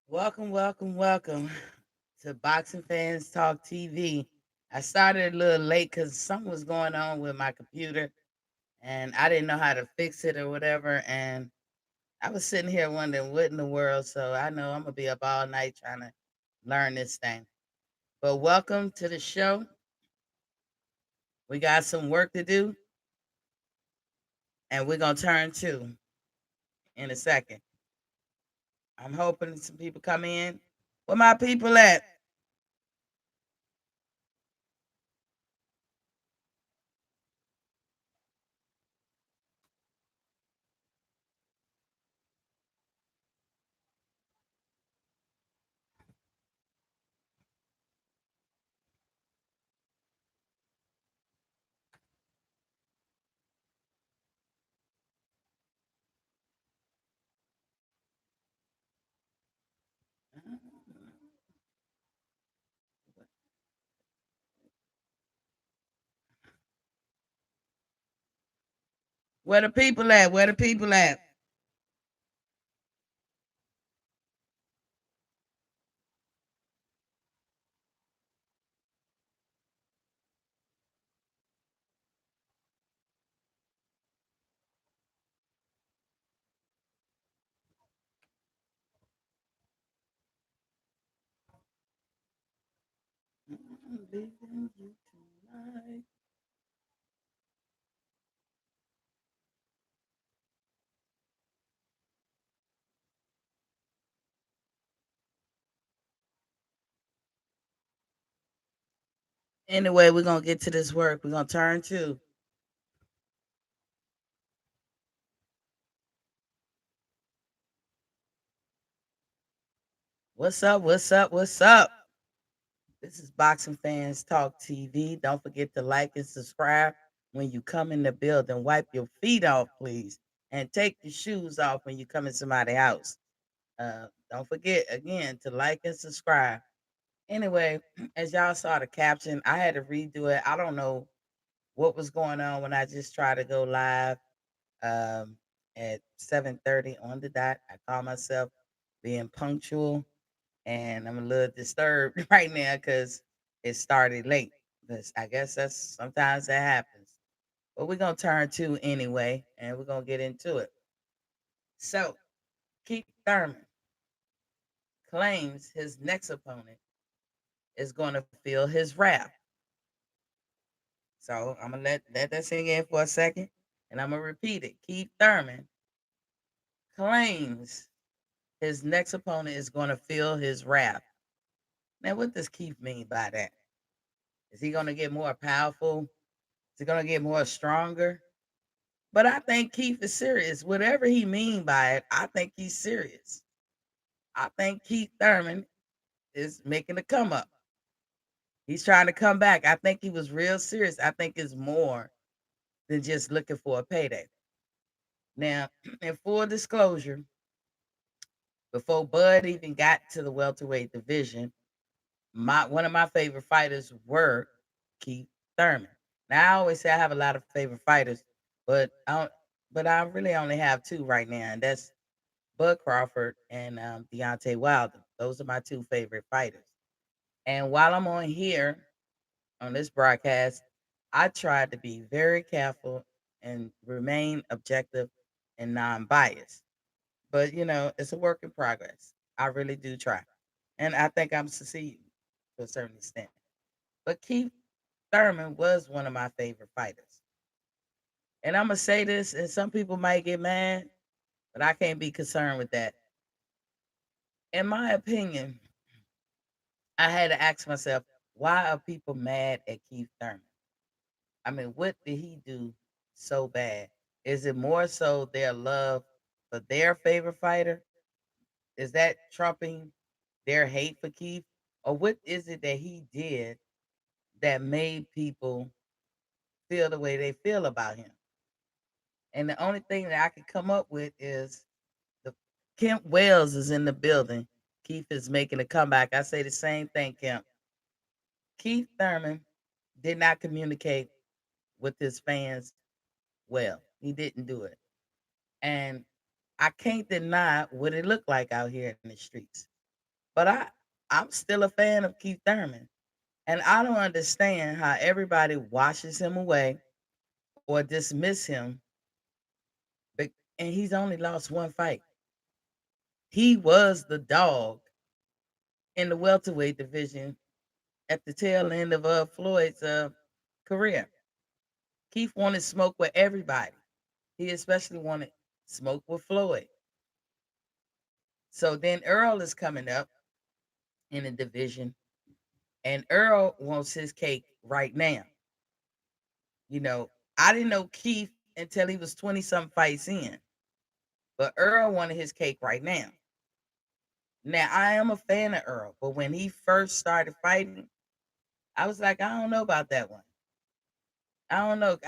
Welcome, welcome, welcome to Boxing Fans Talk TV. I started a little late because something was going on with my computer and I didn't know how to fix it or whatever. And I was sitting here wondering what in the world. So I know I'm going to be up all night trying to learn this thing. But welcome to the show. We got some work to do and we're going to turn to in a second. I'm hoping some people come in. Where my people at? Where the people at? Where the people at? I'm leaving you tonight. Anyway, we're gonna get to this work. We're gonna turn to. What's up? What's up? What's up? This is Boxing Fans Talk TV. Don't forget to like and subscribe when you come in the building. Wipe your feet off, please, and take your shoes off when you come in somebody's house. Don't forget again to like and subscribe. Anyway, as y'all saw the caption, I had to redo it. I don't know what was going on when I just tried to go live um, at 7:30 on the dot. I call myself being punctual, and I'm a little disturbed right now because it started late. But I guess that's sometimes that happens. But we're gonna turn to anyway, and we're gonna get into it. So, Keith Thurman claims his next opponent is going to feel his wrath. So I'm gonna let that sink in for a second, and I'm gonna repeat it. Keith Thurman claims his next opponent is going to feel his wrath. Now, what does Keith mean by that? Is he going to get more powerful? Is he going to get more stronger? But I think Keith is serious. Whatever he mean by it, I think he's serious. I think Keith Thurman is making a come up. He's trying to come back. I think he was real serious. I think it's more than just looking for a payday. Now, in full disclosure, before Bud even got to the welterweight division, my one of my favorite fighters were Keith Thurman. Now I always say I have a lot of favorite fighters, but I really only have two right now, and that's Bud Crawford and Deontay Wilder. Those are my two favorite fighters. And while I'm on here on this broadcast, I tried to be very careful and remain objective and non-biased. But it's a work in progress. I really do try, and I think I'm succeeding to a certain extent. But Keith Thurman was one of my favorite fighters. And I'm gonna say this, and some people might get mad, but I can't be concerned with that. In my opinion, I had to ask myself, why are people mad at Keith Thurman? I mean, what did he do so bad? Is it more so their love for their favorite fighter? Is that trumping their hate for Keith? Or what is it that he did that made people feel the way they feel about him? And the only thing that I could come up with is the Kemp Wells is in the building. Keith is making a comeback. I say the same thing, Kemp. Keith Thurman did not communicate with his fans well. He didn't do it. And I can't deny what it looked like out here in the streets. But I'm still a fan of Keith Thurman. And I don't understand how everybody washes him away or dismiss him. And he's only lost one fight. He was the dog in the welterweight division at the tail end of Floyd's career. Keith wanted smoke with everybody. He especially wanted smoke with Floyd. So then Earl is coming up in the division, and Earl wants his cake right now. You know, I didn't know Keith until he was 20 some fights in, but Earl wanted his cake right now. Now, I am a fan of Earl, but when he first started fighting, I was like, I don't know about that one. I don't know.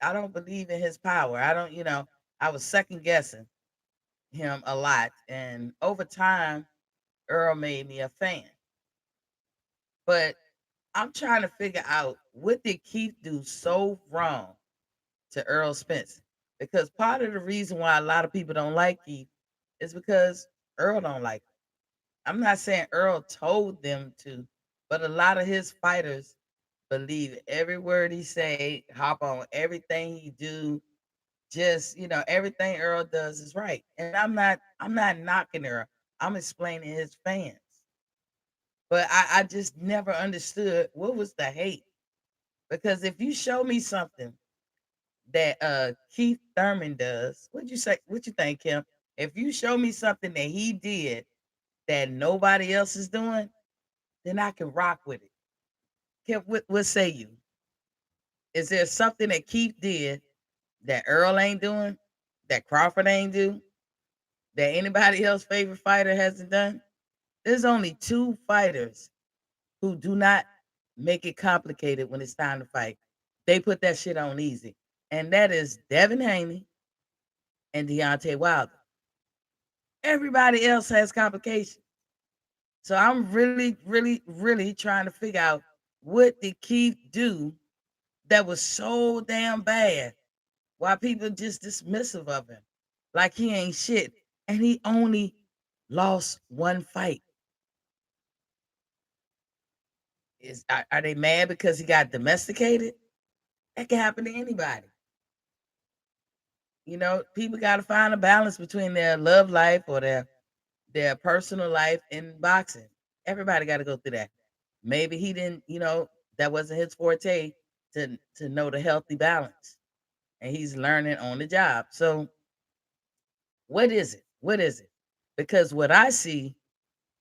I don't believe in his power. I was second guessing him a lot. And over time, Earl made me a fan. But I'm trying to figure out, what did Keith do so wrong to Earl Spence? Because part of the reason why a lot of people don't like Keith is because Earl don't like him. I'm not saying Earl told them to, but a lot of his fighters believe every word he say, hop on everything he do. Just, everything Earl does is right. And I'm not knocking Earl. I'm explaining his fans. But I just never understood what was the hate. Because if you show me something that Keith Thurman does, what'd you say? What you think, Kim? If you show me something that he did that nobody else is doing, then I can rock with it. Kim, what say you? Is there something that Keith did that Earl ain't doing, that Crawford ain't do, that anybody else favorite fighter hasn't done? There's only two fighters who do not make it complicated when it's time to fight. They put that shit on easy. And that is Devin Haney and Deontay Wilder. Everybody else has complications. So I'm really, really, really trying to figure out, what did Keith do that was so damn bad? Why people just dismissive of him? Like he ain't shit. And he only lost one fight. Are they mad because he got domesticated? That can happen to anybody. People got to find a balance between their love life or their personal life and boxing. Everybody got to go through that. Maybe he didn't, that wasn't his forte to know the healthy balance, and he's learning on the job. So, what is it? What is it? Because what I see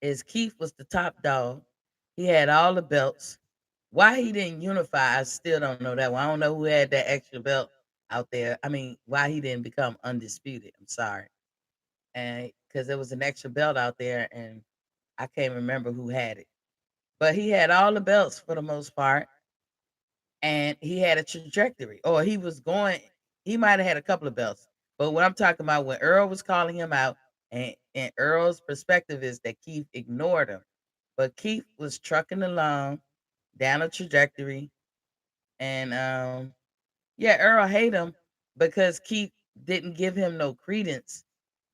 is Keith was the top dog. He had all the belts. Why he didn't unify, I still don't know that one. I don't know who had that extra belt out there. I mean, why he didn't become undisputed. I'm sorry. And because there was an extra belt out there, and I can't remember who had it. But he had all the belts for the most part, and he had a trajectory. Or he might have had a couple of belts. But what I'm talking about, when Earl was calling him out, and Earl's perspective is that Keith ignored him. But Keith was trucking along down a trajectory. And yeah, Earl hate him because Keith didn't give him no credence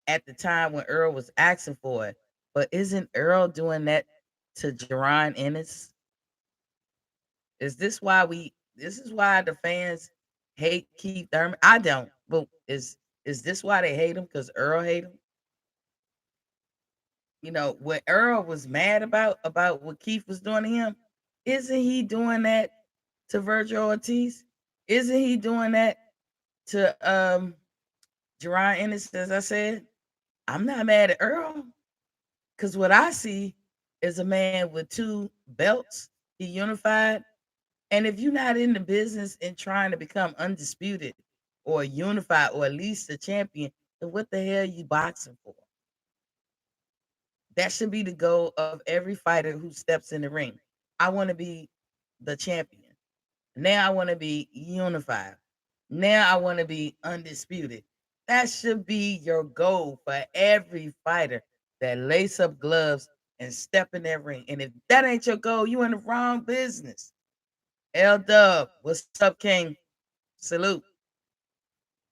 at the time when Earl was asking for it. But isn't Earl doing that to Jerron Ennis? This is why the fans hate Keith Thurman? I don't. But is this why they hate him? Because Earl hate him? What Earl was mad about what Keith was doing to him, isn't he doing that to Virgil Ortiz? Isn't he doing that to Jerron Ennis, as I said? I'm not mad at Earl, because what I see is a man with two belts. He unified. And if you're not in the business and trying to become undisputed or unified or at least a champion, then what the hell are you boxing for? That should be the goal of every fighter who steps in the ring. I want to be the champion. Now I want to be unified. Now I want to be undisputed. That should be your goal for every fighter that lace up gloves and step in that ring. And if that ain't your goal, you in the wrong business. L Dub, what's up, King? Salute.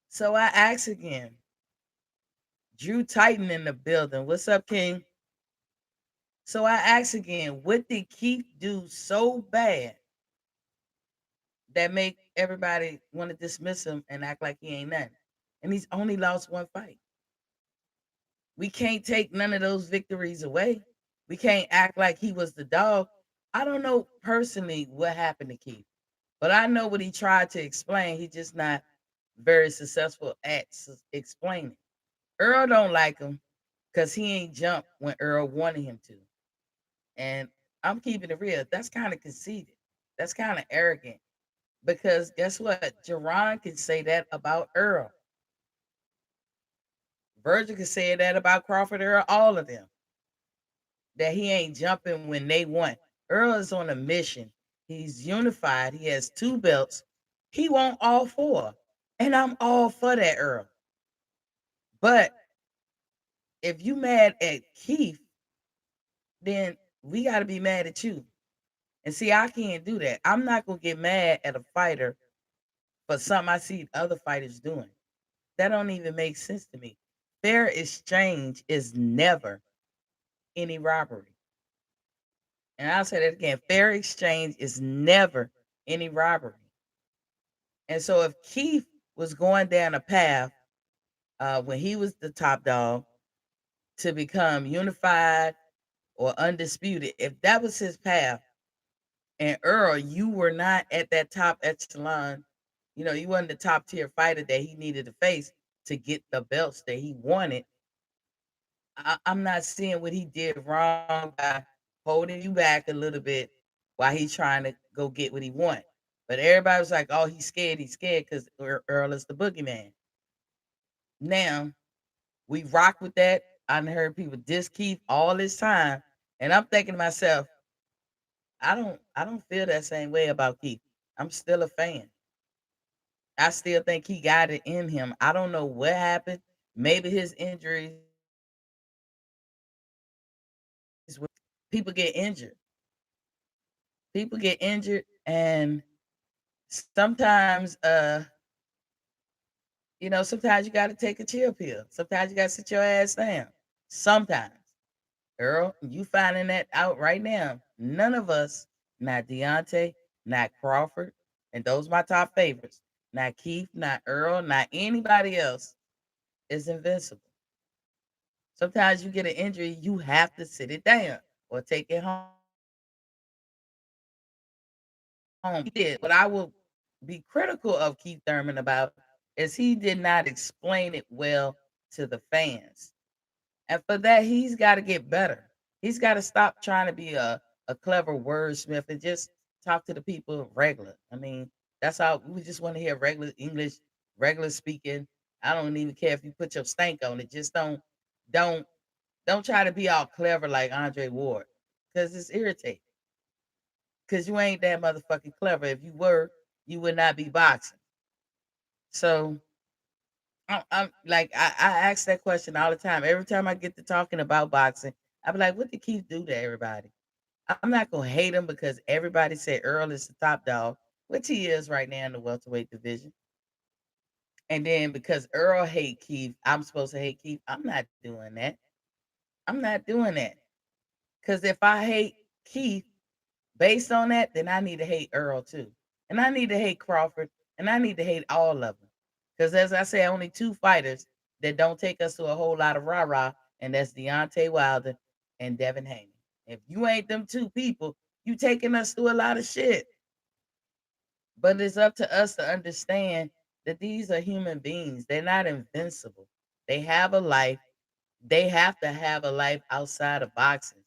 So I ask again, Drew Titan in the building. What's up, King? So I ask again, what did Keith do so bad that make everybody want to dismiss him and act like he ain't nothing? And he's only lost one fight. We can't take none of those victories away. We can't act like he was the dog. I don't know personally what happened to Keith, but I know what he tried to explain. He's just not very successful at explaining. Earl don't like him because he ain't jumped when Earl wanted him to. And I'm keeping it real. That's kind of conceited. That's kind of arrogant. Because guess what? Jerron can say that about Earl. Virgil can say that about Crawford, Earl, all of them. That he ain't jumping when they want. Earl is on a mission. He's unified. He has two belts. He want all four. And I'm all for that, Earl. But if you mad at Keith, then we got to be mad at you. And see, I can't do that. I'm not going to get mad at a fighter for something I see other fighters doing. That don't even make sense to me. Fair exchange is never any robbery. And I'll say that again. Fair exchange is never any robbery. And so if Keith was going down a path when he was the top dog to become unified or undisputed, if that was his path, and Earl, you were not at that top echelon, you wasn't the top tier fighter that he needed to face to get the belts that he wanted. I'm not seeing what he did wrong by holding you back a little bit while he's trying to go get what he want. But everybody was like, "Oh, he's scared because Earl is the boogeyman." Now we rock with that. I done heard people diss Keith all this time, and I'm thinking to myself, I don't feel that same way about Keith. I'm still a fan. I still think he got it in him. I don't know what happened. Maybe his injuries. People get injured. People get injured, and sometimes, sometimes you got to take a chill pill. Sometimes you got to sit your ass down. Sometimes, Earl, you finding that out right now. None of us, not Deontay, not Crawford, and those my top favorites. Not Keith, not Earl, not anybody else is invincible. Sometimes you get an injury, you have to sit it down or take it home. He did. What I will be critical of Keith Thurman about is he did not explain it well to the fans. And for that, he's got to get better. He's got to stop trying to be a clever wordsmith and just talk to the people regular. I mean, that's how we just want to hear regular English, regular speaking. I don't even care if you put your stank on it. Just don't don't try to be all clever like Andre Ward. Because it's irritating. Because you ain't that motherfucking clever. If you were, you would not be boxing. So I'm like I ask that question all the time. Every time I get to talking about boxing, I be like, what did Keith do to everybody? I'm not gonna hate him because everybody said Earl is the top dog, which he is right now in the welterweight division. And then because Earl hate Keith, I'm supposed to hate Keith. I'm not doing that. I'm not doing that. Because if I hate Keith based on that, then I need to hate Earl too. And I need to hate Crawford. And I need to hate all of them. Because as I say, only two fighters that don't take us to a whole lot of rah-rah, and that's Deontay Wilder and Devin Haney. If you ain't them two people, you taking us through a lot of shit. But it's up to us to understand that these are human beings. They're not invincible. They have a life. They have to have a life outside of boxing.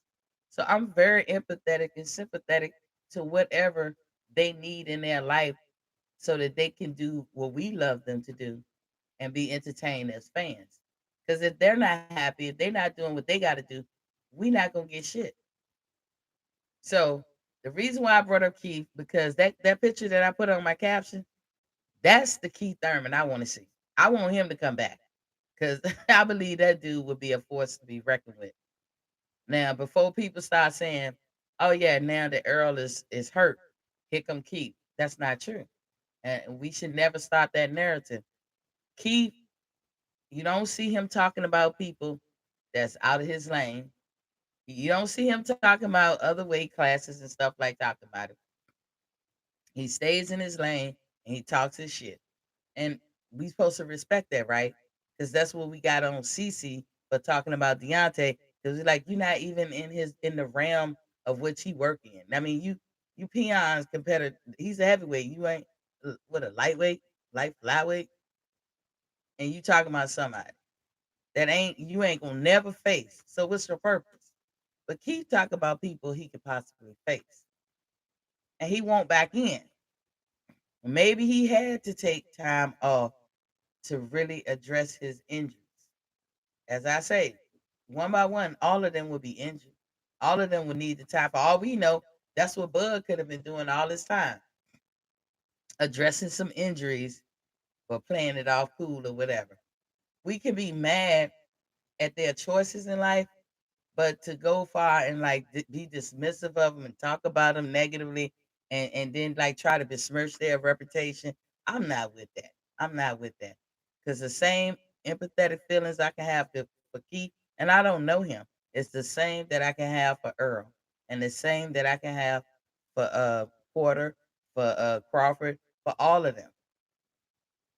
So I'm very empathetic and sympathetic to whatever they need in their life so that they can do what we love them to do and be entertained as fans. Because if they're not happy, if they're not doing what they got to do, we not gonna get shit. So the reason why I brought up Keith because that picture that I put on my caption, that's the Keith Thurman I want to see. I want him to come back because I believe that dude would be a force to be reckoned with. Now, before people start saying, "Oh yeah, now that Earl is hurt, here come Keith," that's not true, and we should never start that narrative. Keith, you don't see him talking about people that's out of his lane. You don't see him talking about other weight classes and stuff like talking about it. He stays in his lane and he talks his shit. And we supposed to respect that, right? Because that's what we got on CC for talking about Deontay. Because like you're not even in the realm of which he working in. I mean, you peons competitor. He's a heavyweight. You ain't what a lightweight, light flyweight, and you talking about somebody that ain't you ain't gonna never face. So what's your purpose? But keep talking about people he could possibly face, and he won't back in. Maybe he had to take time off to really address his injuries. As I say, one by one, all of them will be injured. All of them will need the time. For all we know, that's what Bud could have been doing all this time, addressing some injuries or playing it off cool or whatever. We can be mad at their choices in life, but to go far and like be dismissive of them and talk about them negatively and then like try to besmirch their reputation, I'm not with that. I'm not with that. Because the same empathetic feelings I can have for Keith, and I don't know him, it's the same that I can have for Earl, and the same that I can have for Porter, for Crawford, for all of them.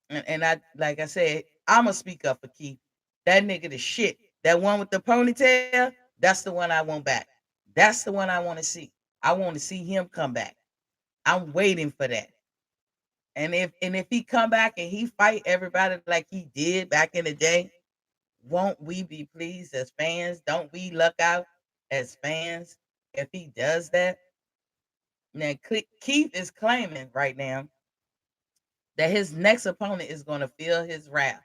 And I like I said, I'ma speak up for Keith. That nigga the shit. That one with the ponytail, that's the one I want back. That's the one I want to see. I want to see him come back. I'm waiting for that. And if he come back and he fight everybody like he did back in the day, won't we be pleased as fans? Don't we luck out as fans if he does that? Now Keith is claiming right now that his next opponent is going to feel his wrath.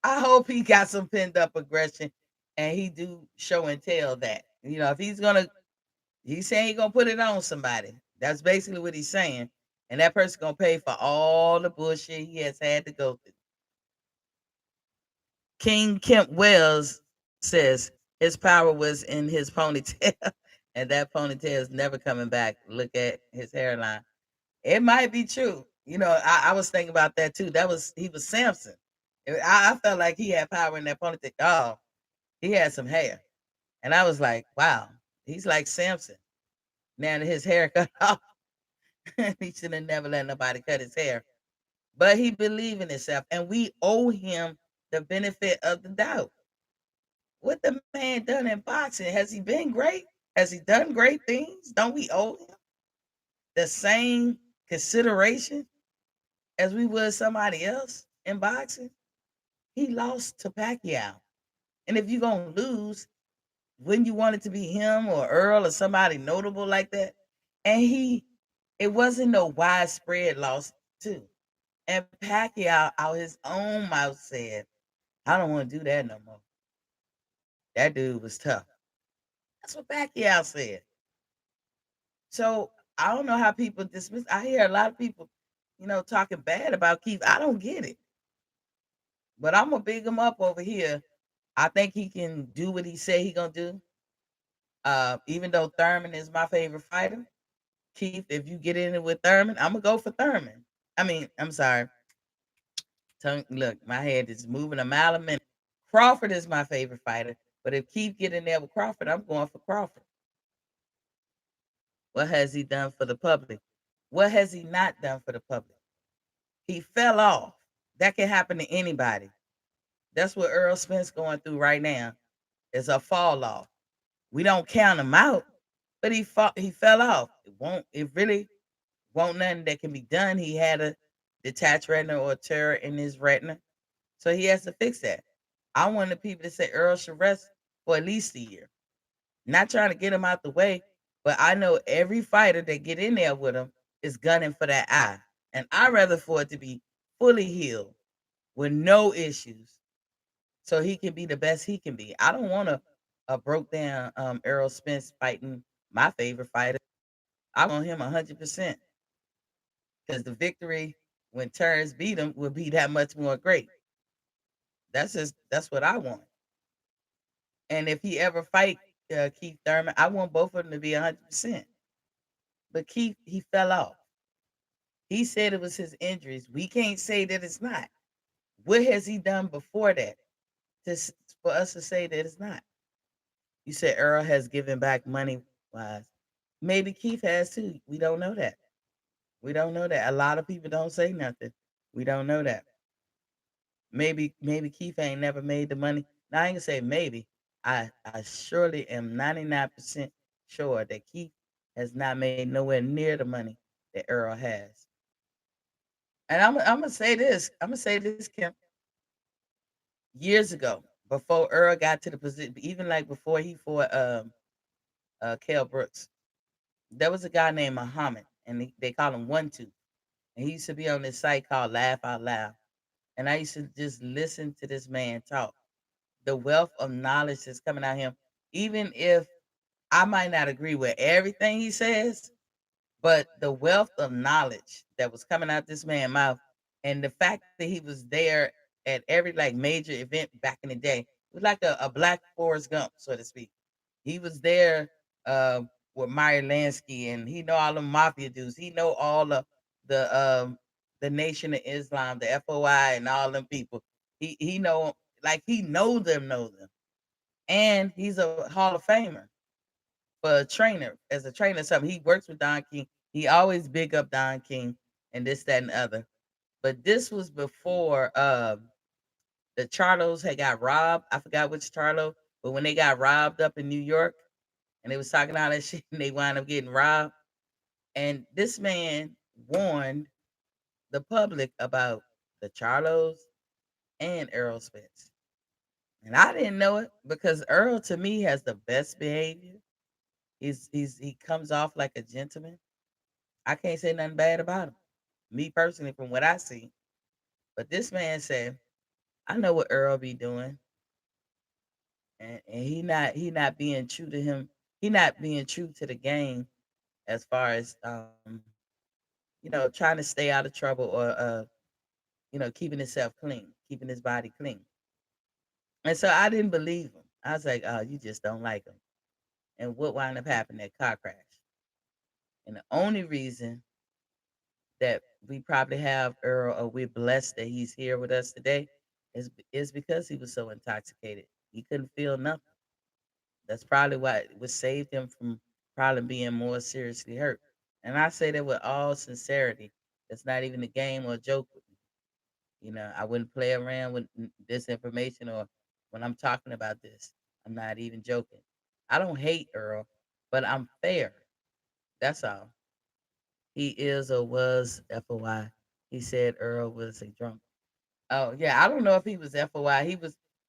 I hope he got some pent up aggression and he do show and tell that. If he's saying he gonna put it on somebody. That's basically what he's saying. And that person gonna pay for all the bullshit he has had to go through. King Kemp Wells says his power was in his ponytail, and that ponytail is never coming back. Look at his hairline. It might be true. I was thinking about that too. He was Samson. I felt like he had power in that ponytail. Oh, he had some hair. And I was like, wow, he's like Samson. Now that his hair cut off, he should have never let nobody cut his hair. But he believed in himself, and we owe him the benefit of the doubt. What the man done in boxing? Has he been great? Has he done great things? Don't we owe him the same consideration as we would somebody else in boxing? He lost to Pacquiao. And if you're going to lose, wouldn't you want it to be him or Earl or somebody notable like that? And it wasn't no widespread loss, too. And Pacquiao, out his own mouth, said, I don't want to do that no more. That dude was tough. That's what Pacquiao said. So I don't know how people dismiss. I hear a lot of people, talking bad about Keith. I don't get it. But I'm gonna big him up over here. I think he can do what he said he gonna do. Even though Thurman is my favorite fighter, Keith, if you get in it with Thurman, I'm gonna go for Thurman. I mean, I'm sorry. Look, my head is moving a mile a minute. Crawford is my favorite fighter, but if Keith get in there with Crawford, I'm going for Crawford. What has he done for the public? What has he not done for the public? He fell off. That can happen to anybody. That's what Earl Spence going through right now. Is a fall off. We don't count him out, but he fell off. It really won't nothing that can be done. He had a detached retina or a tear in his retina. So he has to fix that. I want the people to say Earl should rest for at least a year. Not trying to get him out the way, but I know every fighter that get in there with him is gunning for that eye. And I'd rather for it to be fully healed with no issues so he can be the best he can be. I don't want a broke down Errol Spence fighting my favorite fighter. I want him 100% because the victory when Terrence beat him will be that much more great. That's what I want. And if he ever fight Keith Thurman, I want both of them to be 100%. But Keith, he fell off. He said it was his injuries. We can't say that it's not. What has he done before that for us to say that it's not? You said Earl has given back money wise. Maybe Keith has too. We don't know that. We don't know that. A lot of people don't say nothing. We don't know that. Maybe Keith ain't never made the money. Now I ain't gonna say maybe. I surely am 99% sure that Keith has not made nowhere near the money that Earl has. And I'm gonna say this. I'm gonna say this, Kim. Years ago, before Earl got to the position, even like before he fought Kell Brooks, there was a guy named Muhammad, and they call him One Two, and he used to be on this site called Laugh Out Loud, and I used to just listen to this man talk. The wealth of knowledge that's coming out of him, even if I might not agree with everything he says, but the wealth of knowledge that was coming out this man's mouth, and the fact that he was there at every like major event back in the day, it was like a black Forrest Gump, so to speak. He was there with Meyer Lansky, and he know all the mafia dudes. He know all the Nation of Islam, the FOI, and all them people. He know like he know them, and he's a Hall of Famer for a trainer as a trainer. Something he works with Don King. He always big up Don King and this, that, and the other. But this was before the Charlos had got robbed. I forgot which Charlo, but when they got robbed up in New York, and they was talking all that shit, and they wound up getting robbed. And this man warned the public about the Charlos and Earl Spence. And I didn't know it because Earl to me has the best behavior. He comes off like a gentleman. I can't say nothing bad about him. Me personally, from what I see. But this man said, I know what Earl be doing. And he not being true to him. He not being true to the game as far as trying to stay out of trouble or keeping himself clean, keeping his body clean. And so I didn't believe him. I was like, oh, you just don't like him. And what wound up happening? That car crash. And the only reason that we probably have Earl, or we're blessed that he's here with us today, is because he was so intoxicated. He couldn't feel nothing. That's probably why it saved him from probably being more seriously hurt. And I say that with all sincerity. It's not even a game or a joke with me. I wouldn't play around with this information, or when I'm talking about this. I'm not even joking. I don't hate Earl, but I'm fair. That's all. He is or was FOI. He said Earl was a drunk. Oh yeah, I don't know if he was FOI.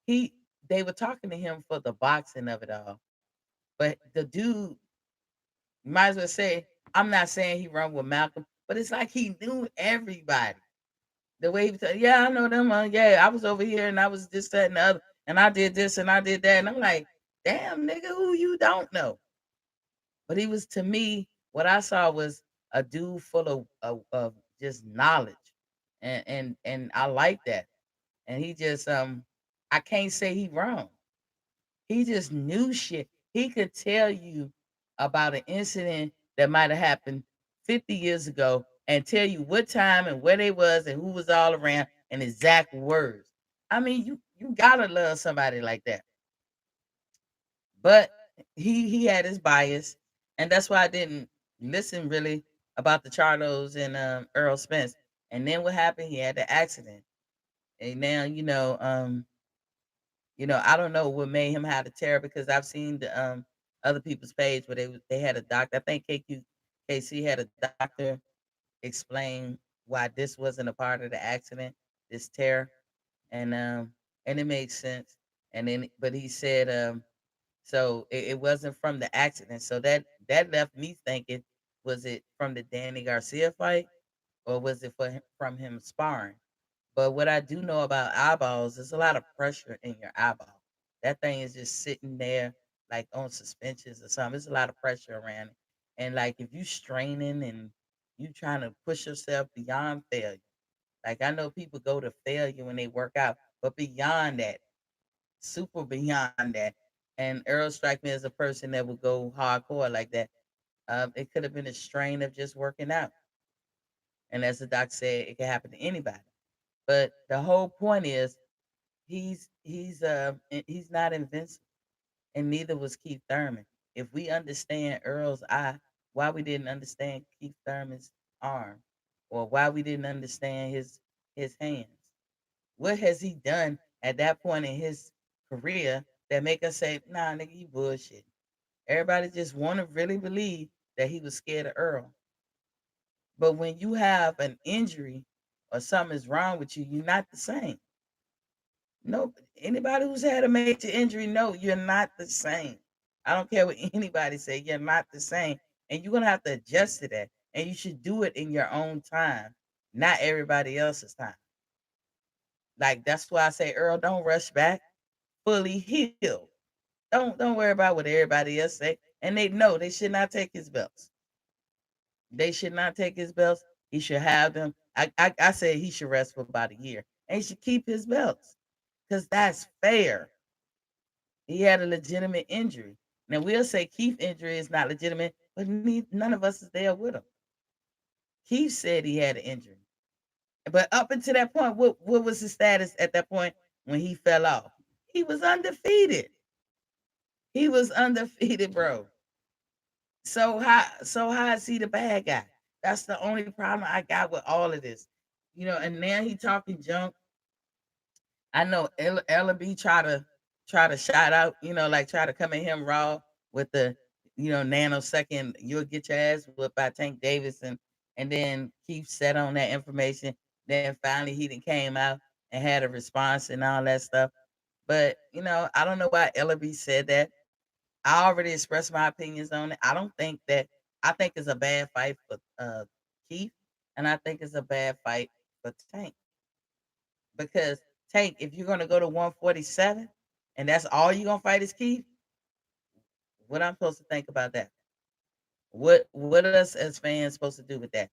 He. They were talking to him for the boxing of it all, but the dude might as well say, I'm not saying he run with Malcolm, but it's like he knew everybody. The way he was, yeah, I know them. Yeah, I was over here and I was this, that, and the other, and I did this and I did that, and I'm like, damn, nigga, who you don't know? But he was, to me, what I saw was a dude full of just knowledge, and I like that. And he just I can't say he wrong. He just knew shit. He could tell you about an incident that might have happened 50 years ago and tell you what time and where they was and who was all around and exact words. I mean, you gotta love somebody like that. But he had his bias, and that's why I didn't listen really about the Charlos and Earl Spence. And then what happened? He had the accident, and now I don't know what made him have the terror, because I've seen the other people's page where they had a doctor. I think KC had a doctor explain why this wasn't a part of the accident, this terror, and it made sense. And then, but he said so it wasn't from the accident. So that left me thinking, was it from the Danny Garcia fight, or was it from him sparring? But what I do know about eyeballs, there's a lot of pressure in your eyeball. That thing is just sitting there like on suspensions or something. There's a lot of pressure around it. And like if you straining and you trying to push yourself beyond failure. Like I know people go to failure when they work out, but beyond that, super beyond that. And Earl strike me as a person that would go hardcore like that. It could have been a strain of just working out. And as the doc said, it can happen to anybody. But the whole point is he's not invincible. and neither was Keith Thurman. If we understand Earl's eye, why we didn't understand Keith Thurman's arm, or why we didn't understand his hands? What has he done at that point in his career that make us say, "Nah, nigga, you bullshit"? Everybody just want to really believe that he was scared of Earl. But when you have an injury or something is wrong with you, you're not the same. No, anybody who's had a major injury, no, you're not the same. I don't care what anybody say, you're not the same. And you're gonna have to adjust to that. And you should do it in your own time, not everybody else's time. Like that's why I say, Earl, don't rush back, fully healed. Don't worry about what everybody else say. And they know they should not take his belts. They should not take his belts. He should have them. I say he should rest for about a year. And he should keep his belts. Because that's fair. He had a legitimate injury. Now we'll say Keith's injury is not legitimate, but none of us is there with him. Keith said he had an injury. But up until that point, what was his status at that point when he fell off? He was undefeated. He was undefeated, bro. So how is he the bad guy? That's the only problem I got with all of this. And now he talking junk. I know Ella B try to shout out, like try to come at him raw with the nanosecond you'll get your ass whipped by Tank Davis, and then Keith sat on that information. Then finally he then came out and had a response and all that stuff. But I don't know why Ella B said that. I already expressed my opinions on it. I think it's a bad fight for Keith, and I think it's a bad fight for Tank. Because Tank, if you're gonna go to 147 and that's all you're gonna fight is Keith, what I'm supposed to think about that? What us as fans supposed to do with that?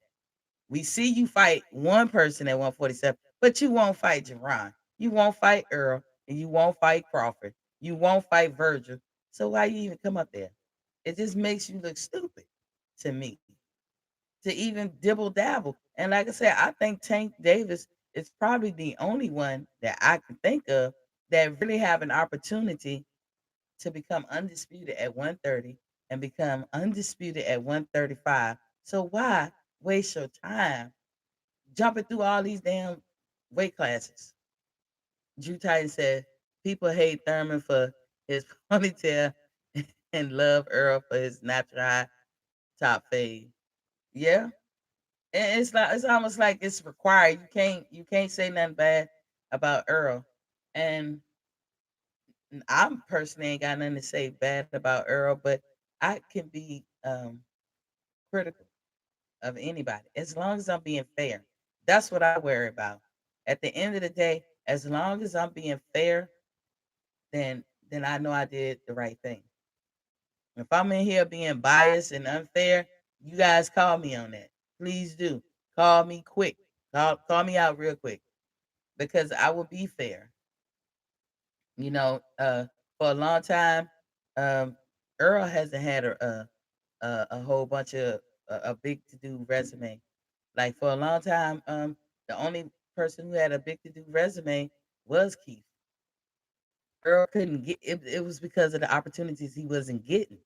We see you fight one person at 147, but you won't fight Jerron. You won't fight Earl, and you won't fight Crawford. You won't fight Virgil. So why you even come up there? It just makes you look stupid to me to even dibble dabble. And like I said, I think Tank Davis is probably the only one that I can think of that really have an opportunity to become undisputed at 130 and become undisputed at 135. So why waste your time jumping through all these damn weight classes? Drew Titan said people hate Thurman for his ponytail and love Earl for his natural high top fade. Yeah. And it's almost like it's required. You can't say nothing bad about Earl. And I'm personally ain't got nothing to say bad about Earl, but I can be critical of anybody as long as I'm being fair. That's what I worry about. At the end of the day, as long as I'm being fair, then I know I did the right thing. If I'm in here being biased and unfair, you guys call me on that. Please do. Call me quick. Call me out real quick because I will be fair. For a long time, um, Earl hasn't had a whole bunch of a big to do resume. Like for a long time, the only person who had a big to do resume was Keith. Earl couldn't get it. It was because of the opportunities he wasn't getting.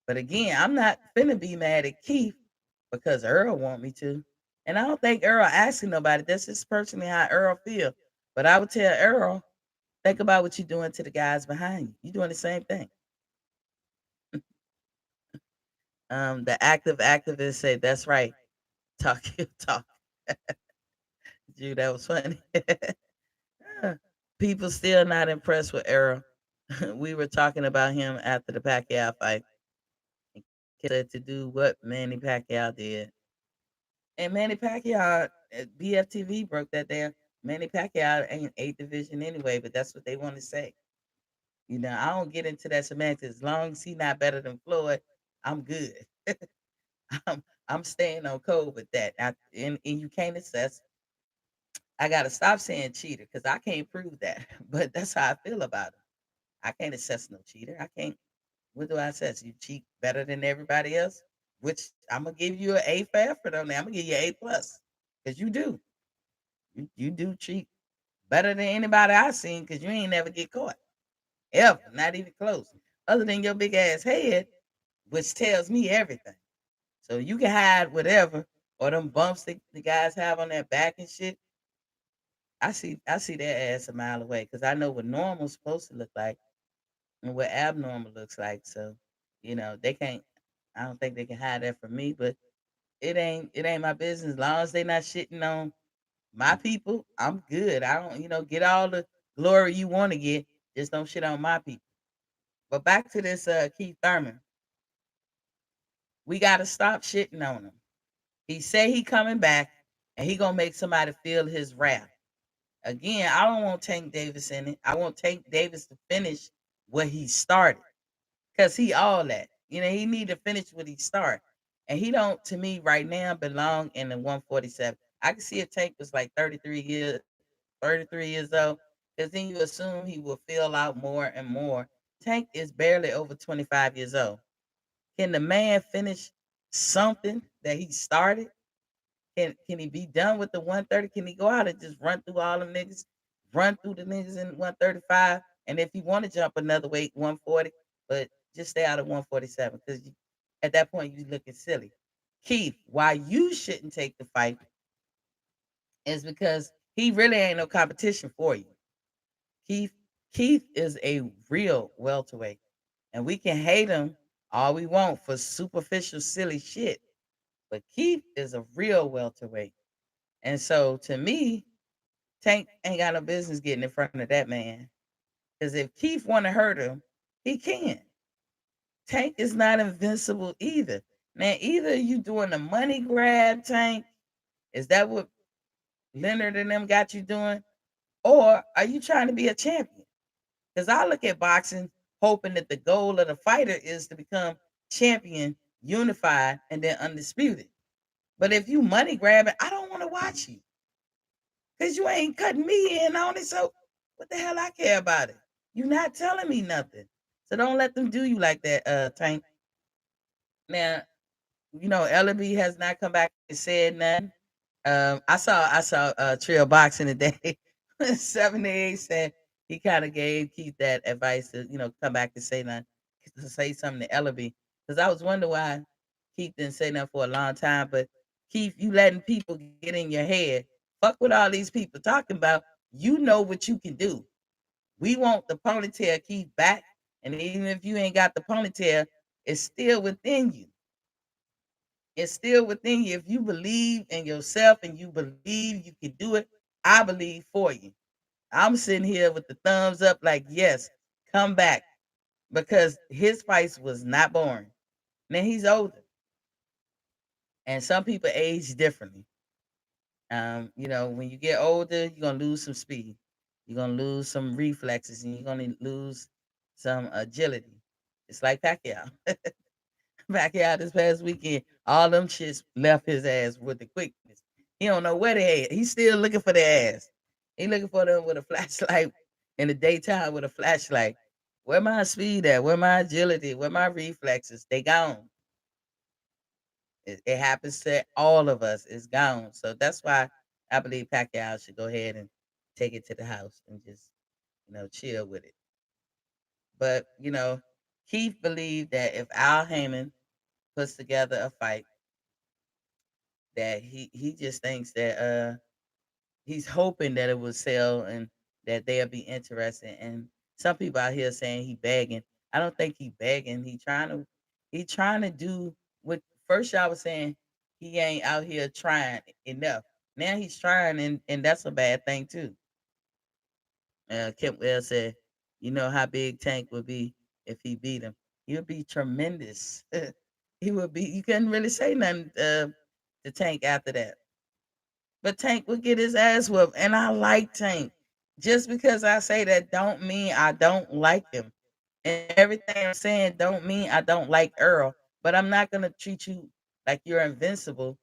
But again, I'm not finna be mad at Keith because Earl want me to. And I don't think Earl asking nobody. That's just personally how Earl feel. But I would tell Earl, think about what you're doing to the guys behind you. You're doing the same thing. The active activists say that's right. Talk your talk. Dude, that was funny. People still not impressed with Earl. We were talking about him after the Pacquiao fight. He said to do what Manny Pacquiao did. And Manny Pacquiao, BFTV broke that down. Manny Pacquiao ain't eighth division anyway, but that's what they want to say. I don't get into that semantics. As long as he not better than Floyd, I'm good. I'm staying on code with that. And you can't assess. I gotta stop saying cheater because I can't prove that. But that's how I feel about it. I can't assess no cheater. I can't. What do I assess? You cheat better than everybody else, which I'm gonna give you an A for effort on that. I'm gonna give you an A plus because you do. You do cheat better than anybody I've seen because you ain't never get caught ever, not even close. other than your big ass head, which tells me everything. So you can hide whatever, or them bumps that the guys have on their back and shit. I see their ass a mile away because I know what normal's supposed to look like and what abnormal looks like. So, they can't. I don't think they can hide that from me. But it ain't my business. As long as they not shitting on my people, I'm good. I don't, get all the glory you want to get. Just don't shit on my people. But back to this Keith Thurman. We gotta stop shitting on him. He say he coming back and he gonna make somebody feel his wrath. Again, I don't want Tank Davis in it. I want Tank Davis to finish what he started. Cause he all that. He need to finish what he started. And he don't, to me, right now, belong in the 147. I can see if Tank was like 33 years old, because then you assume he will fill out more and more. Tank is barely over 25 years old. Can the man finish something that he started? Can he be done with the 130? Can he go out and just run through all the niggas, run through the niggas in 135? And if you want to jump another weight, 140, but just stay out of 147 because at that point you looking silly. Keith, why you shouldn't take the fight is because he really ain't no competition for you. Keith Keith is a real welterweight, and we can hate him all we want for superficial silly shit. But Keith is a real welterweight. And so to me, Tank ain't got no business getting in front of that man. Because if Keith want to hurt him, he can. Tank is not invincible either. Now, either you doing a money grab, Tank. Is that what Leonard and them got you doing? Or are you trying to be a champion? Because I look at boxing hoping that the goal of the fighter is to become champion, unified, and then undisputed. But if you money grabbing, I don't want to watch you. Because you ain't cutting me in on it. So what the hell I care about it? You not telling me nothing. So don't let them do you like that, Tank. Now, Ellaby has not come back and said nothing. I saw Trill Boxing today. 78 said he kind of gave Keith that advice to, come back and say nothing, to say something to Ellaby. Because I was wondering why Keith didn't say nothing for a long time. But Keith, you letting people get in your head. Fuck what all these people talking about. You know what you can do. We want the ponytail Keith back. And even if you ain't got the ponytail, it's still within you. It's still within you. If you believe in yourself and you believe you can do it, I believe for you. I'm sitting here with the thumbs up, like, yes, come back. Because his fights was not boring. Now he's older. And some people age differently. When you get older, you're gonna lose some speed. You're gonna lose some reflexes and you're gonna lose some agility. It's like Pacquiao. Pacquiao this past weekend, all them shits left his ass with the quickness. He don't know where they at. He's still looking for their ass. He looking for them with a flashlight in the daytime with a flashlight. Where my speed at? Where my agility? Where my reflexes? They gone. It happens to all of us. It's gone. So that's why I believe Pacquiao should go ahead and take it to the house and just, chill with it. But, Keith believed that if Al Heyman puts together a fight, that he just thinks that he's hoping that it will sell and that they'll be interested. And some people out here saying he begging. I don't think he begging. He trying to do what first y'all was saying he ain't out here trying enough. Now he's trying and that's a bad thing too. Kemp Well said, you know how big Tank would be if he beat him. He would be tremendous. He would be. You couldn't really say nothing to Tank after that. But Tank would get his ass whooped, and I like Tank. Just because I say that don't mean I don't like him. And everything I'm saying don't mean I don't like Earl. But I'm not gonna treat you like you're invincible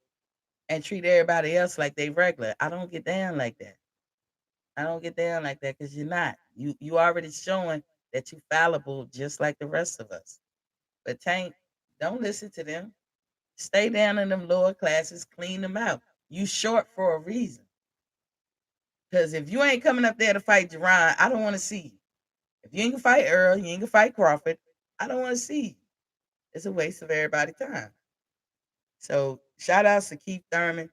and treat everybody else like they regular. I don't get down like that. I don't get down like that because you're not. You already showing that you fallible just like the rest of us. But Tank, don't listen to them. Stay down in them lower classes, clean them out. You short for a reason. Because if you ain't coming up there to fight Jerron, I don't want to see you. If you ain't gonna fight Earl, you ain't gonna fight Crawford. I don't want to see. It's a waste of everybody's time. So shout outs to Keith Thurman.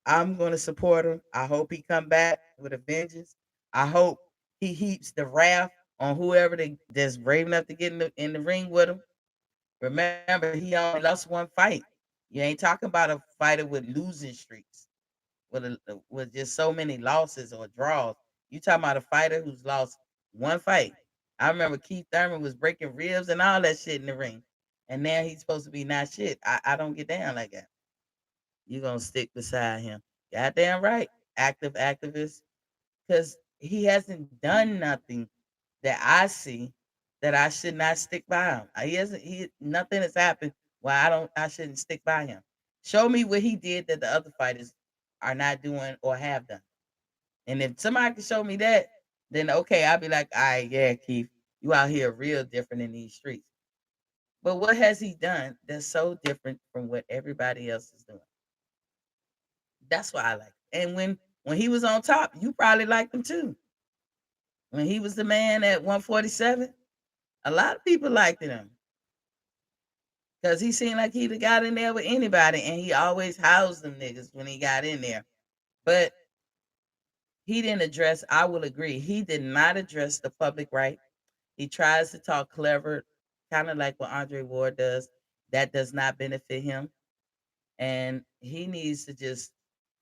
I'm going to support him. I hope he come back with a vengeance. I hope he heaps the wrath on whoever that's brave enough to get in the ring with him. Remember, he only lost one fight. You ain't talking about a fighter with losing streaks, with just so many losses or draws. You talking about a fighter who's lost one fight. I remember Keith Thurman was breaking ribs and all that shit in the ring, and now he's supposed to be not shit. I don't get down like that. You gonna stick beside him? Goddamn right, active activist, because he hasn't done nothing that I see that I should not stick by him. He hasn't. He nothing has happened why I shouldn't stick by him. Show me what he did that the other fighters are not doing or have done. And if somebody can show me that, then okay, I'll be like, all right, yeah, Keith, you out here real different in these streets. But what has he done that's so different from what everybody else is doing? That's why I like him. And when he was on top, you probably liked him too. When he was the man at 147, a lot of people liked him because he seemed like he'd have got in there with anybody, and he always housed them niggas when he got in there. But he didn't address. I will agree, he did not address the public right. He tries to talk clever, kind of like what Andre Ward does. That does not benefit him, and he needs to just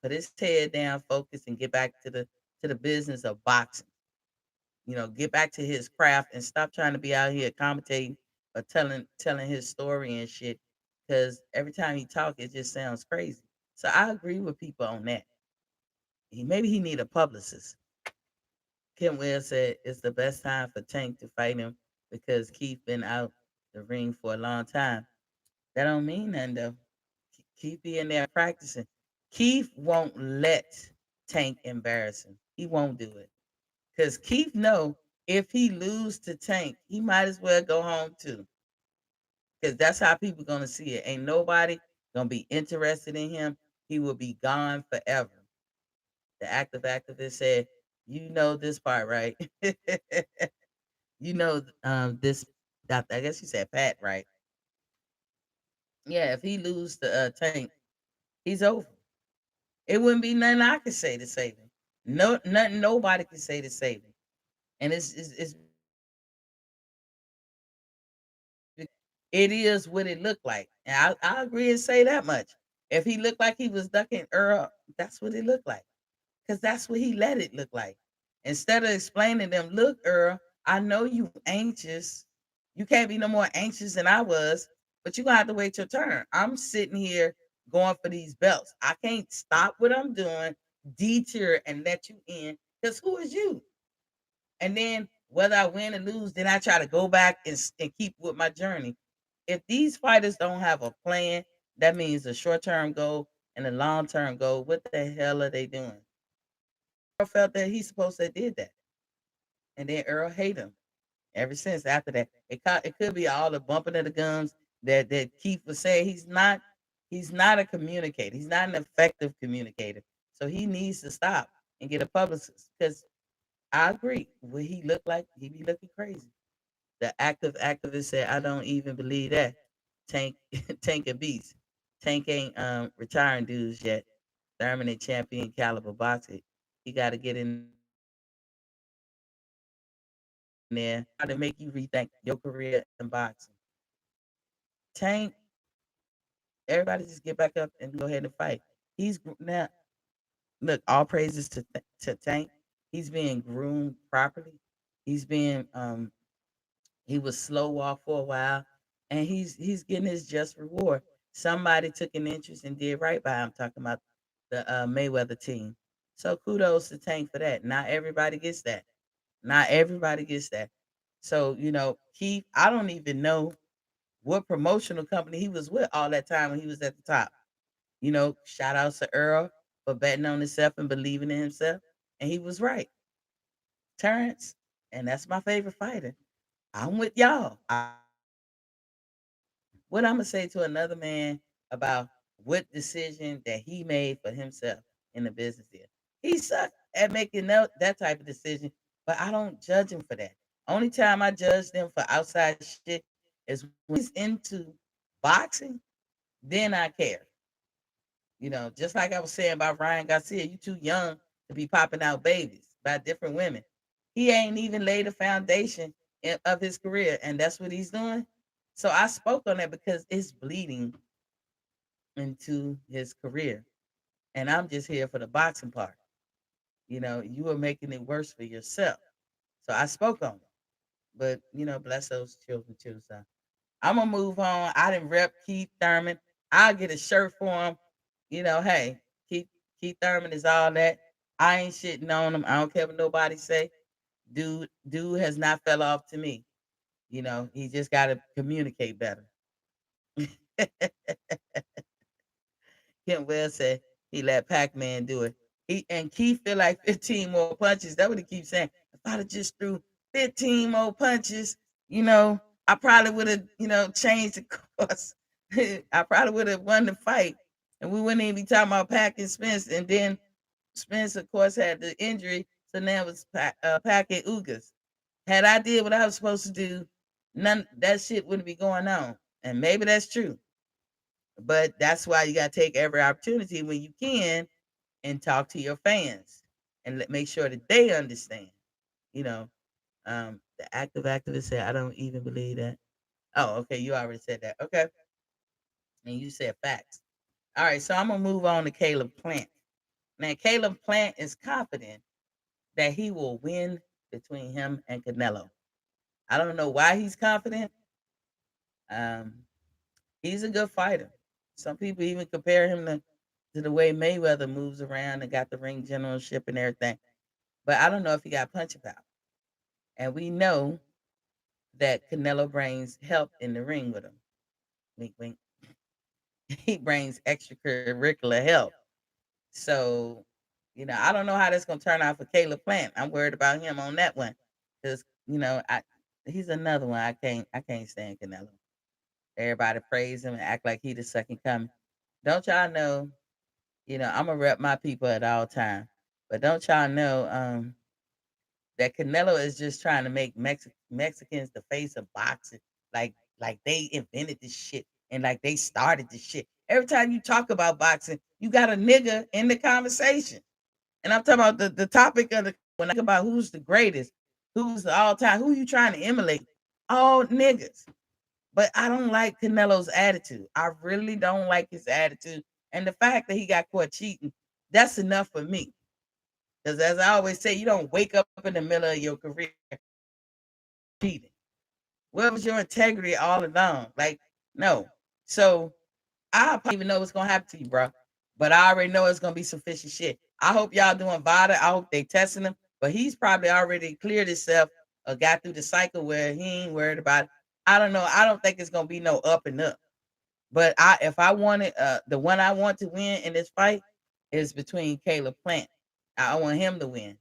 put his head down, focus, and get back to the business of boxing. Get back to his craft and stop trying to be out here commentating or telling his story and shit. Because every time he talk, it just sounds crazy. So I agree with people on that. Maybe he need a publicist. Kim Will said it's the best time for Tank to fight him because Keith been out the ring for a long time. That don't mean nothing though. Keith be in there practicing. Keith won't let Tank embarrass him. He won't do it. Because Keith know if he lose to Tank, he might as well go home too. Because that's how people gonna see it. Ain't nobody gonna be interested in him. He will be gone forever. The active activist said, "You know this part, right? you know this." I guess you said Pat, right? Yeah. If he lose to Tank, he's over. It wouldn't be nothing I could say to save him. No, nothing nobody can say to save him. And it's it is what it looked like. And I agree and say that much. If he looked like he was ducking Earl, that's what it looked like. Because that's what he let it look like. Instead of explaining to them, look, Earl, I know you anxious. You can't be no more anxious than I was, but you're gonna have to wait your turn. I'm sitting here going for these belts. I can't stop what I'm doing, detour and let you in. Because who is you? And then whether I win or lose, then I try to go back and keep with my journey. If these fighters don't have a plan, that means a short term goal and a long term goal. What the hell are they doing? Earl felt that he's supposed to have did that, and then Earl hate him ever since. After that, it could be all the bumping of the gums that Keith was saying. He's not a communicator. He's not an effective communicator. So he needs to stop and get a publicist because I agree. What he looked like, he be looking crazy. The active activist said, I don't even believe that. Tank Tank a beast. Tank ain't retiring dudes yet. Thurman a champion caliber boxer. You gotta get in there. Try to make you rethink your career in boxing. Tank, everybody just get back up and go ahead and fight. Now look, all praises to Tank. He's being groomed properly. He's being he was slow walk for a while, and he's getting his just reward. Somebody took an interest and did right by him. Talking about the Mayweather team. So kudos to Tank for that. Not everybody gets that. Not everybody gets that. So Keith, I don't even know what promotional company he was with all that time when he was at the top. Shout outs to Earl for betting on himself and believing in himself, and he was right. Terrence, and that's my favorite fighter. I'm with y'all. What I'm gonna say to another man about what decision that he made for himself in the business is. He sucked at making that type of decision, but I don't judge him for that. Only time I judge them for outside shit is when he's into boxing, then I care. Just like I was saying about Ryan Garcia, you too young to be popping out babies by different women. He ain't even laid a foundation of his career, and that's what he's doing. So I spoke on that because it's bleeding into his career, and I'm just here for the boxing part. You are making it worse for yourself. So I spoke on it, but bless those children too. So I'm gonna move on. I didn't rep Keith Thurman. I'll get a shirt for him. Hey, Keith Thurman is all that. I ain't shitting on him. I don't care what nobody say. Dude has not fell off to me. He just got to communicate better. Kim Wells said he let Pac-Man do it. And Keith feel like 15 more punches. That's what he keeps saying. If I'd have just threw 15 more punches, I probably would have, changed the course. I probably would have won the fight. And we wouldn't even be talking about Pac and Spence. And then Spence, of course, had the injury. So now it's Pac and Ugas. Had I did what I was supposed to do, none that shit wouldn't be going on. And maybe that's true. But that's why you got to take every opportunity when you can and talk to your fans and make sure that they understand. You know, the active activist said, I don't even believe that. Oh, okay. You already said that. Okay. And you said facts. All right. So I'm going to move on to Caleb Plant. Now, Caleb Plant is confident that he will win between him and Canelo. I don't know why he's confident. Um, he's a good fighter. Some people even compare him to the way Mayweather moves around and got the ring generalship and everything. But I don't know if he got punching power. And we know that Canelo brings help in the ring with him. Wink, wink. He brings extracurricular help. So, I don't know how that's going to turn out for Caleb Plant. I'm worried about him on that one because, he's another one. I can't stand Canelo. Everybody praise him and act like he the second coming. Don't y'all know? I'm gonna rep my people at all time. But don't y'all know that Canelo is just trying to make Mexicans the face of boxing, like they invented this shit and like they started this shit. Every time you talk about boxing, you got a nigga in the conversation. And I'm talking about the topic of the when I think about who's the greatest, who's the all time, who you trying to emulate, all niggas. But I don't like Canelo's attitude. I really don't like his attitude. And the fact that he got caught cheating, that's enough for me. Because as I always say, you don't wake up in the middle of your career cheating. Where was your integrity all along? Like, no. So I don't even know what's gonna happen to you, bro. But I already know it's gonna be some fishy shit. I hope y'all doing VADA. I hope they testing him. But he's probably already cleared himself or got through the cycle where he ain't worried about it. I don't know. I don't think it's gonna be no up and up. But if I wanted the one I want to win in this fight is between Caleb Plant. I want him to win,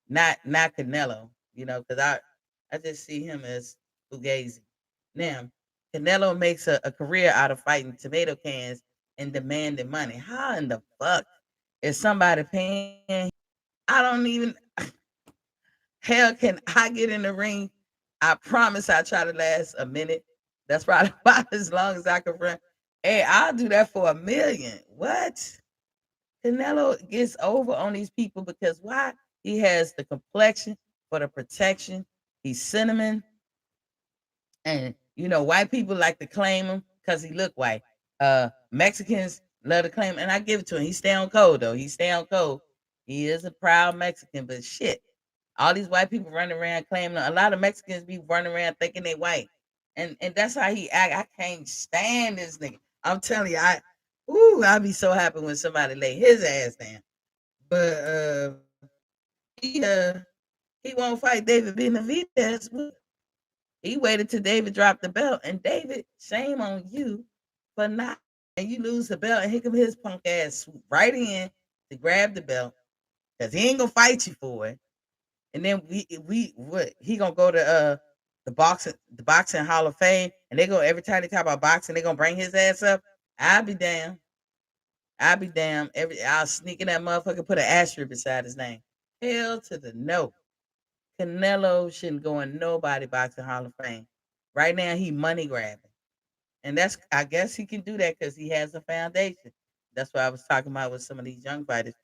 not Canelo. Because I just see him as fugazi. Now, Canelo makes a career out of fighting tomato cans and demanding money. How in the fuck is somebody paying? I don't even. Hell, can I get in the ring? I promise I try to last a minute. That's probably about as long as I can run. Hey, I'll do that for 1 million. What? Canelo gets over on these people because why? He has the complexion for the protection. He's cinnamon. And white people like to claim him because he look white. Mexicans love to claim him, and I give it to him. He stay on code though. He stay on code. He is a proud Mexican, but shit. All these white people running around claiming a lot of Mexicans be running around thinking they white. And that's how he act. I can't stand this nigga. I'm telling you, I'll be so happy when somebody lay his ass down. But he he won't fight David Benavidez. He waited till David dropped the belt. And David, shame on you for not. And you lose the belt, and here come his punk ass swoop right in to grab the belt because he ain't gonna fight you for it. And then we what he gonna go to the boxing Hall of Fame, and they go every time they talk about boxing, they gonna bring his ass up. I'll be damned. I'll be damned. I'll sneak in that motherfucker, put an asterisk beside his name. Hell to the no. Canelo shouldn't go in nobody boxing Hall of Fame. Right now, he money grabbing, and that's I guess he can do that because he has a foundation. That's what I was talking about with some of these young fighters.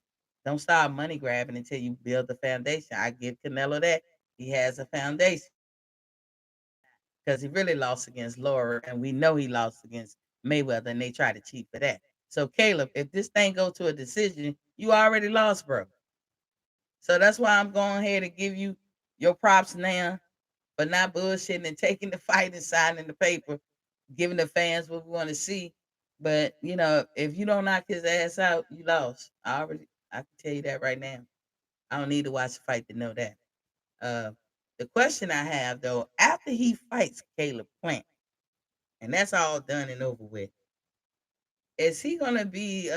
Don't start money grabbing until you build the foundation. I give Canelo that he has a foundation because he really lost against Laura, and we know he lost against Mayweather, and they try to cheat for that. So Caleb, if this thing goes to a decision, you already lost, bro. So that's why I'm going ahead and give you your props now for not bullshitting and taking the fight and signing the paper, giving the fans what we want to see. But if you don't knock his ass out, you lost. I can tell you that right now. I don't need to watch the fight to know that. Uh, the question I have though, after he fights Caleb Plant, and that's all done and over with, is he gonna be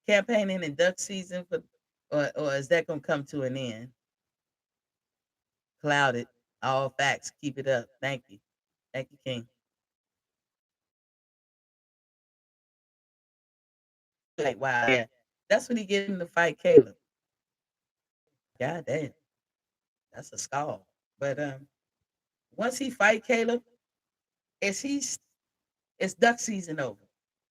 campaigning in duck season for, or is that gonna come to an end? Clouded. All facts. Keep it up. Thank you. Thank you, King. Like, wow, yeah. That's what he getting to fight Caleb. God damn. That's a skull. But once he fight Caleb, is he is duck season over?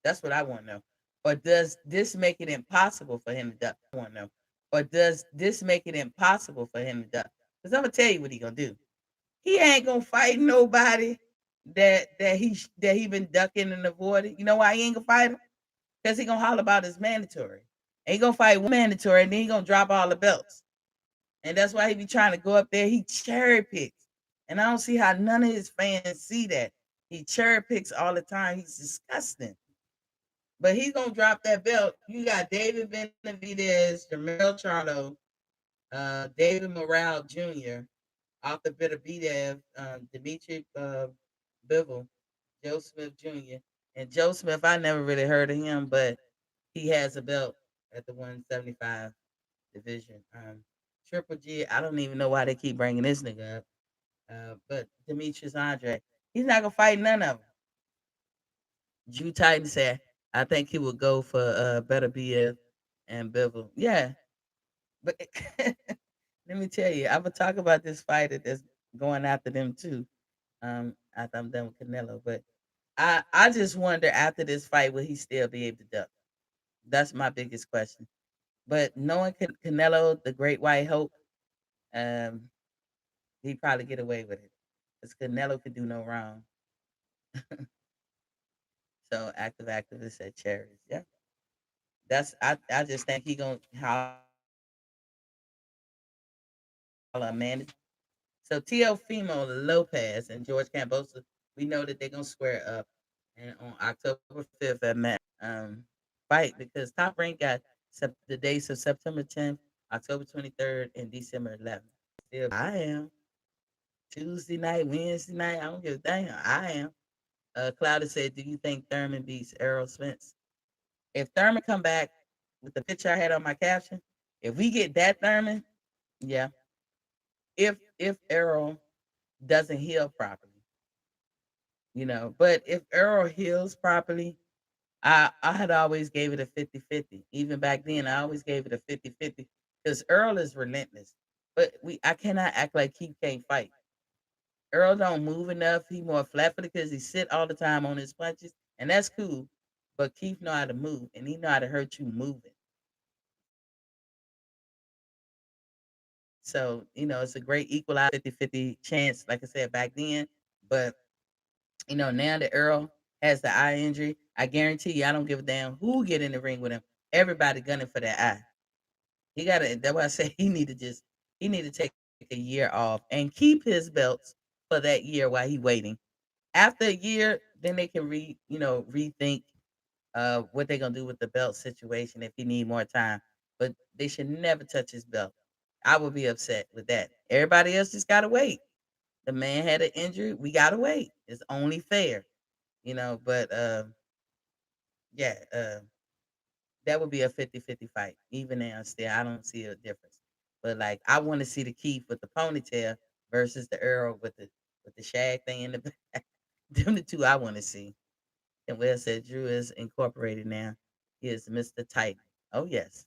That's what I want to know. Or does this make it impossible for him to duck? I want to know. Or does this make it impossible for him to duck? Because I'm gonna tell you what he gonna do. He ain't gonna fight nobody that he been ducking and avoiding. You know why he ain't gonna fight him? Because he gonna holler about his mandatory. And he gonna fight one mandatory, and then he gonna drop all the belts. And that's why he be trying to go up there. He cherry picks. And I don't see how none of his fans see that. He cherry picks all the time. He's disgusting. But he's gonna drop that belt. You got David Benavidez, Jamel Charlo, David Morale Jr., Arthur Beterbiev, Dimitri Bivol, Joe Smith Jr. And Joe Smith, I never really heard of him, but he has a belt at the 175 division. Triple G, I don't even know why they keep bringing this nigga up. But Demetrius Andre, he's not gonna fight none of them. Drew Titan said, I think he would go for Better BF and Bivol. Yeah, but let me tell you, I'm gonna talk about this fighter that's going after them too. After I'm done with Canelo, but I just wonder after this fight will he still be able to duck? That's my biggest question. But knowing Canelo, the Great White Hope, um, he probably get away with it because Canelo could do no wrong. So active activists at charities, yeah. I just think he gonna holler manage. So Teofimo Lopez and George Cambosa, we know that they're gonna square up, and on October 5th at Matt fight because Top Rank got the dates of September 10th, October 23rd, and December 11th. Still, I am Tuesday night, Wednesday night. I don't give a damn. I am. Cloudy said, "Do you think Thurman beats Errol Spence? If Thurman come back with the picture I had on my caption, if we get that Thurman, yeah. If Errol doesn't heal properly, but if Errol heals properly, I had always gave it a 50-50. Even back then, I always gave it a 50-50 because Earl is relentless. But I cannot act like he can't fight. Earl don't move enough. He more flat-footed because he sit all the time on his punches, and that's cool. But Keith know how to move, and he know how to hurt you moving. So, it's a great equalizer 50-50 chance, like I said back then. But, now that Earl has the eye injury, I guarantee you, I don't give a damn who get in the ring with him. Everybody gunning for that eye. He gotta that's why I say he need to take a year off and keep his belts for that year while he waiting. After a year, then they can rethink what they're gonna do with the belt situation if he need more time. But they should never touch his belt. I would be upset with that. Everybody else just gotta wait. The man had an injury. We gotta wait. It's only fair, But yeah, that would be a 50-50 fight. Even now, still, I don't see a difference. But like, I want to see the Keith with the ponytail versus the Earl with the shag thing in the back. Them the two I want to see. And Will said Drew is incorporated now. He is Mr. Titan. Oh yes,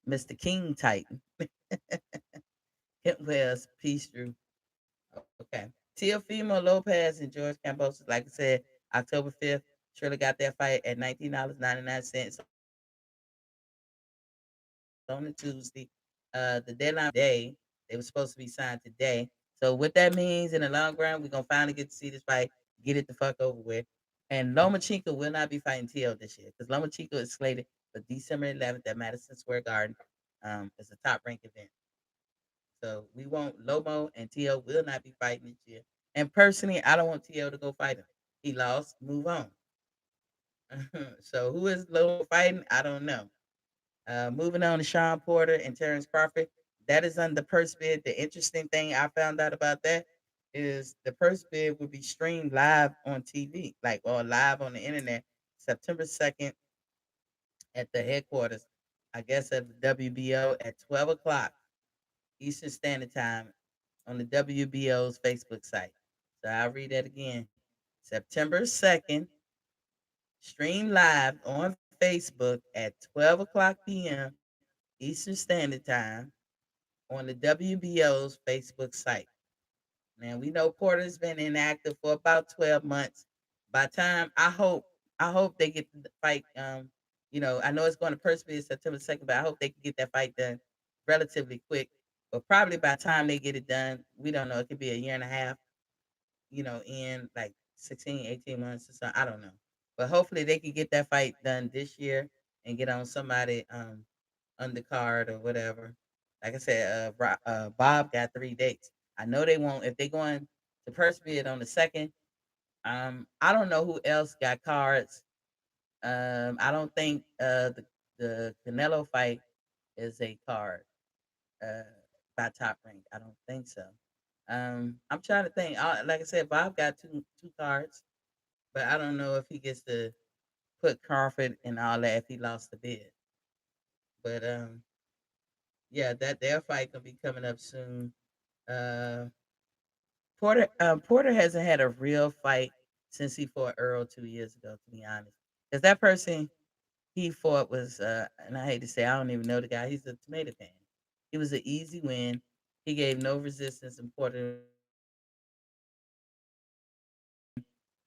Mr. King Titan. Kent Wells, peace, Drew. Okay. Teofimo Lopez and George Cambosos, like I said, October 5th. Surely got that fight at $19.99. On a Tuesday. The deadline was today. They were supposed to be signed today. So what that means in the long run, we're gonna finally get to see this fight, get it the fuck over with. And Lomachenko will not be fighting TL this year because Lomachenko is slated for December 11th at Madison Square Garden. It's a top rank event. So we won't Lomo and TL will not be fighting this year. And personally, I don't want TL to go fight him. He lost, move on. So who is Lomo fighting? I don't know. Moving on to Sean Porter and Terrence Crawford. That is under purse bid. The interesting thing I found out about that is the purse bid will be streamed live on TV, like or live on the internet, September 2nd at the headquarters, I guess at the WBO at 12 o'clock Eastern Standard Time on the WBO's Facebook site. So I'll read that again. September 2nd, stream live on Facebook at 12 o'clock p.m. Eastern Standard Time on the WBO's Facebook site. Now we know Porter's been inactive for about 12 months. By time I hope they get the fight. I know it's going to first be September 2nd, but I hope they can get that fight done relatively quick. But probably by the time they get it done, we don't know. It could be a year and a half, in like 16, 18 months or so. I don't know. But hopefully they can get that fight done this year and get on somebody undercard or whatever. Like I said, Bob got 3 dates. I know they won't if they going to first bid on the second. I don't know who else got cards. I don't think the Canelo fight is a card uh by top rank. I don't think so. I'm trying to think. Like I said, Bob got two cards, but I don't know if he gets to put Crawford and all that if he lost the bid. But yeah, that their fight gonna be coming up soon. Uh, Porter hasn't had a real fight since he fought Earl 2 years ago. To be honest, because that person he fought was, and I hate to say, I don't even know the guy. He's a tomato can. It was an easy win. He gave no resistance, and Porter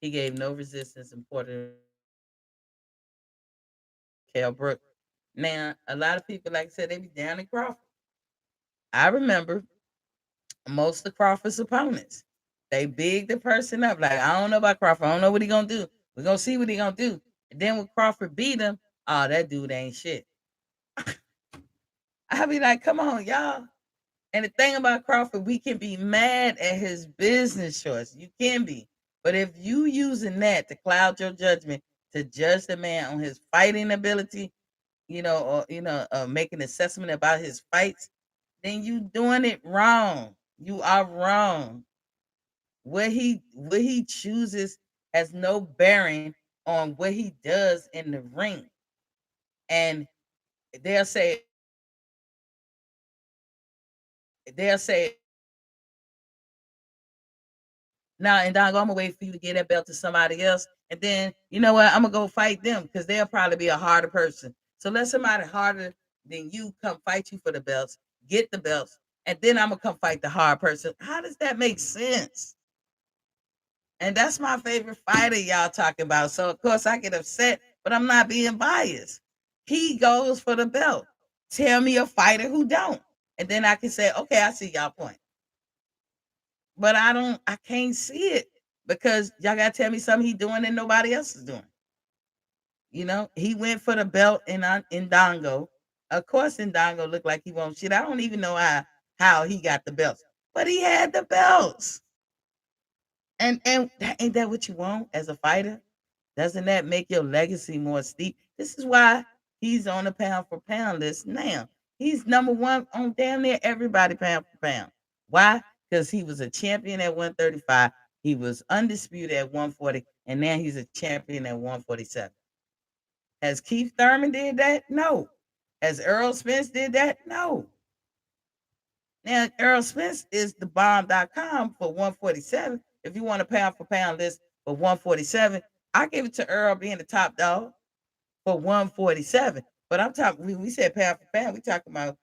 he gave no resistance, and Porter Cal Brook. Now, a lot of people, like I said, they be down in Crawford. I remember most of Crawford's opponents. They big the person up. Like, I don't know about Crawford. I don't know what he gonna do. We're gonna see what he gonna do. And then when Crawford beat him, oh, that dude ain't shit. I be like, come on, y'all. And the thing about Crawford, we can be mad at his business choice. You can be. But if you using that to cloud your judgment, to judge the man on his fighting ability, or make an assessment about his fights, then you doing it wrong. You are wrong. What he chooses has no bearing on what he does in the ring. And they'll say they'll say now and Don, I'm gonna wait for you to get that belt to somebody else, and then you know what? I'm gonna go fight them because they'll probably be a harder person. So let somebody harder than you come fight you for the belts, get the belts, and then I'm gonna come fight the hard person. How does that make sense? And that's my favorite fighter y'all talking about. So of course I get upset, but I'm not being biased. He goes for the belt. Tell me a fighter who don't. And then I can say, okay, I see y'all point. But I can't see it because y'all gotta tell me something he doing and nobody else is doing. He went for the belt in Dongo. Of course, in Dongo looked like he won't shit. I don't even know how he got the belts, but he had the belts. And ain't that what you want as a fighter? Doesn't that make your legacy more steep? This is why he's on the pound for pound list now. He's number one on damn near everybody pound for pound. Why? Because he was a champion at 135. He was undisputed at 140, and now he's a champion at 147. Has Keith Thurman did that? No. Has Earl Spence did that? No. Now, Earl Spence is the bomb.com for 147. If you want a pound for pound list for 147, I give it to Earl being the top dog for 147. But I'm talking, we said pound for pound, we talking about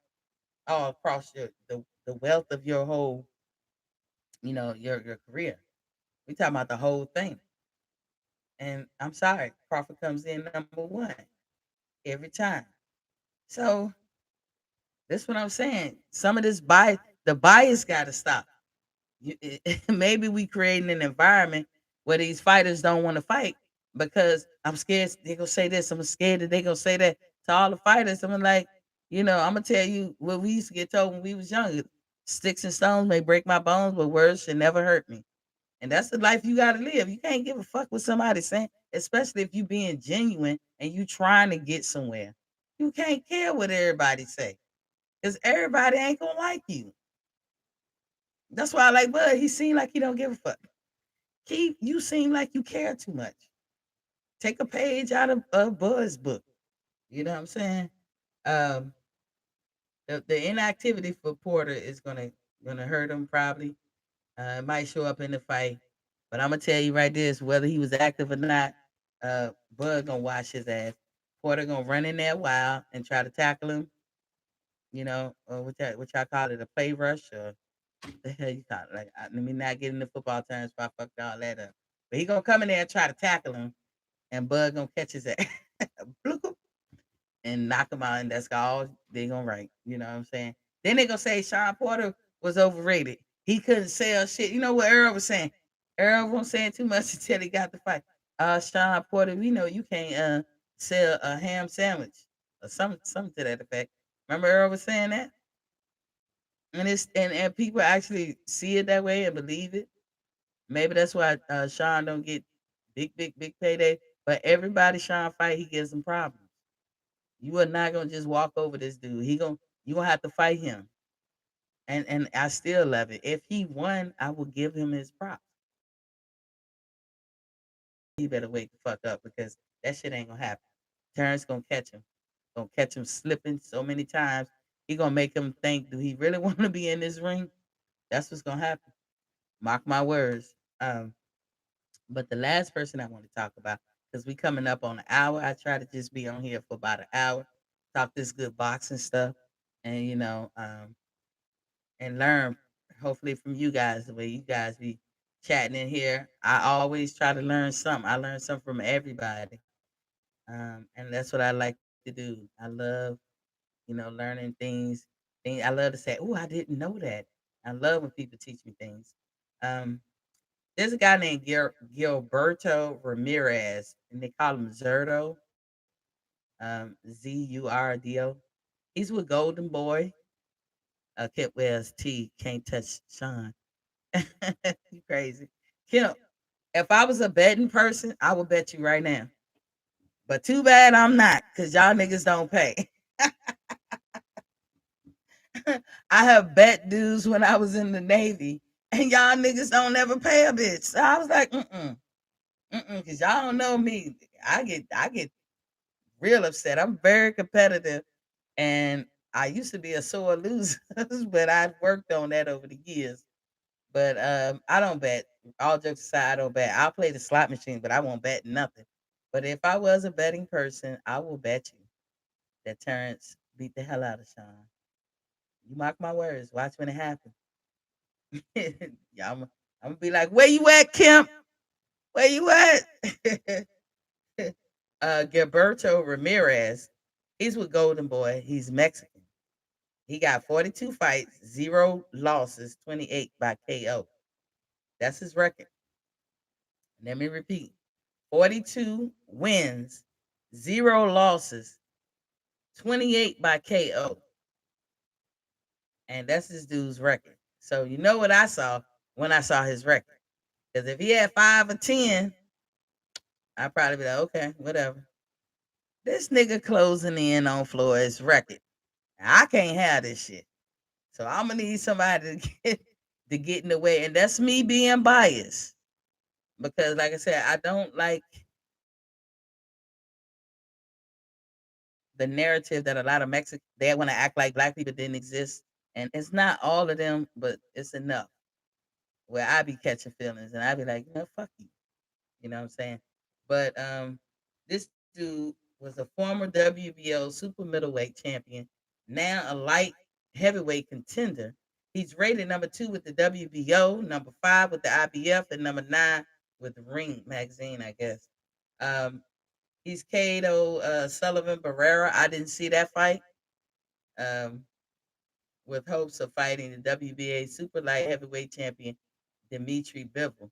all across the wealth of your whole your career. We talking about the whole thing. And I'm sorry, Crawford comes in number one every time. So that's what I'm saying. Some of this bias, the bias got to stop. Maybe we creating an environment where these fighters don't want to fight because I'm scared they gonna say this. I'm scared that they gonna say that to all the fighters. I'm like, I'm gonna tell you what we used to get told when we was younger. Sticks and stones may break my bones, but words should never hurt me. And that's the life you gotta live. You can't give a fuck what somebody's saying, especially if you being genuine and you trying to get somewhere. You can't care what everybody say. Because everybody ain't gonna like you. That's why I like Bud. He seemed like he don't give a fuck. Keith, you seem like you care too much. Take a page out of Bud's book. You know what I'm saying? Um, the inactivity for Porter is gonna hurt him probably. It might show up in the fight, but I'm gonna tell you right this: whether he was active or not, Bud gonna wash his ass. Porter gonna run in there wild and try to tackle him. What y'all call it, a play rush or the hell you call it? Like, let me not get into football terms, if I fucked all that up. But he gonna come in there and try to tackle him, and Bud gonna catch his ass. And knock him out, and that's all they gonna write. You know what I'm saying? Then they gonna say Sean Porter was overrated. He couldn't sell shit. You know what Earl was saying? Earl wasn't saying too much until he got the fight. Sean Porter, we know you can't sell a ham sandwich or something to that effect. Remember Earl was saying that? And people actually see it that way and believe it. Maybe that's why Sean don't get big payday. But everybody Sean fight, he gives them problems. You are not gonna just walk over this dude. You gonna have to fight him. And I still love it. If he won, I will give him his props. He better wake the fuck up because that shit ain't gonna happen. Terrence gonna catch him. Gonna catch him slipping so many times. He gonna make him think, do he really want to be in this ring? That's what's gonna happen. Mark my words. But the last person I want to talk about, because we coming up on an hour. I try to just be on here for about an hour, talk this good boxing stuff, and and learn hopefully from you guys the way you guys be chatting in here. I always try to learn something. I learn something from everybody. And that's what I like to do. I love, learning things. I love to say, oh, I didn't know that. I love when people teach me things. Um, there's a guy named Gilberto Ramirez, and they call him Zurdo, Zurdo. He's with Golden Boy. Kip Wells T can't touch Sean. You crazy. Kim, if I was a betting person, I would bet you right now. But too bad I'm not, because y'all niggas don't pay. I have bet dues when I was in the Navy, and y'all niggas don't ever pay a bitch. So I was like, because y'all don't know me. I get real upset. I'm very competitive, and I used to be a sore loser, but I've worked on that over the years. But I don't bet. All jokes aside, I don't bet. I'll play the slot machine, but I won't bet nothing. But if I was a betting person, I will bet you that Terrence beat the hell out of Sean. You mark my words. Watch when it happens. Yeah, I'm gonna be like, where you at, Kemp? Where you at? Gilberto Ramirez. He's with Golden Boy. He's Mexican. He got 42 fights, zero losses, 28 by KO. That's his record. Let me repeat: 42 wins, zero losses, 28 by KO. And that's this dude's record. So you know what I saw when I saw his record. Because if he had 5 or 10, I'd probably be like, okay, whatever. This nigga closing in on Floyd's record. I can't have this shit. So I'm gonna need somebody to get in the way. And that's me being biased. Because like I said, I don't like the narrative that a lot of Mexicans they want to act like black people didn't exist. And it's not all of them, but it's enough where I be catching feelings and I be like, fuck you. You know what I'm saying? But this dude was a former WBO super middleweight champion, now a light heavyweight contender, He's rated number 2 with the WBO, number 5 with the IBF, and number 9 with Ring Magazine, I guess. Um, he's KO Sullivan Barrera. I didn't see that fight. Um, with hopes of fighting the WBA super light heavyweight champion Dimitri Bivol.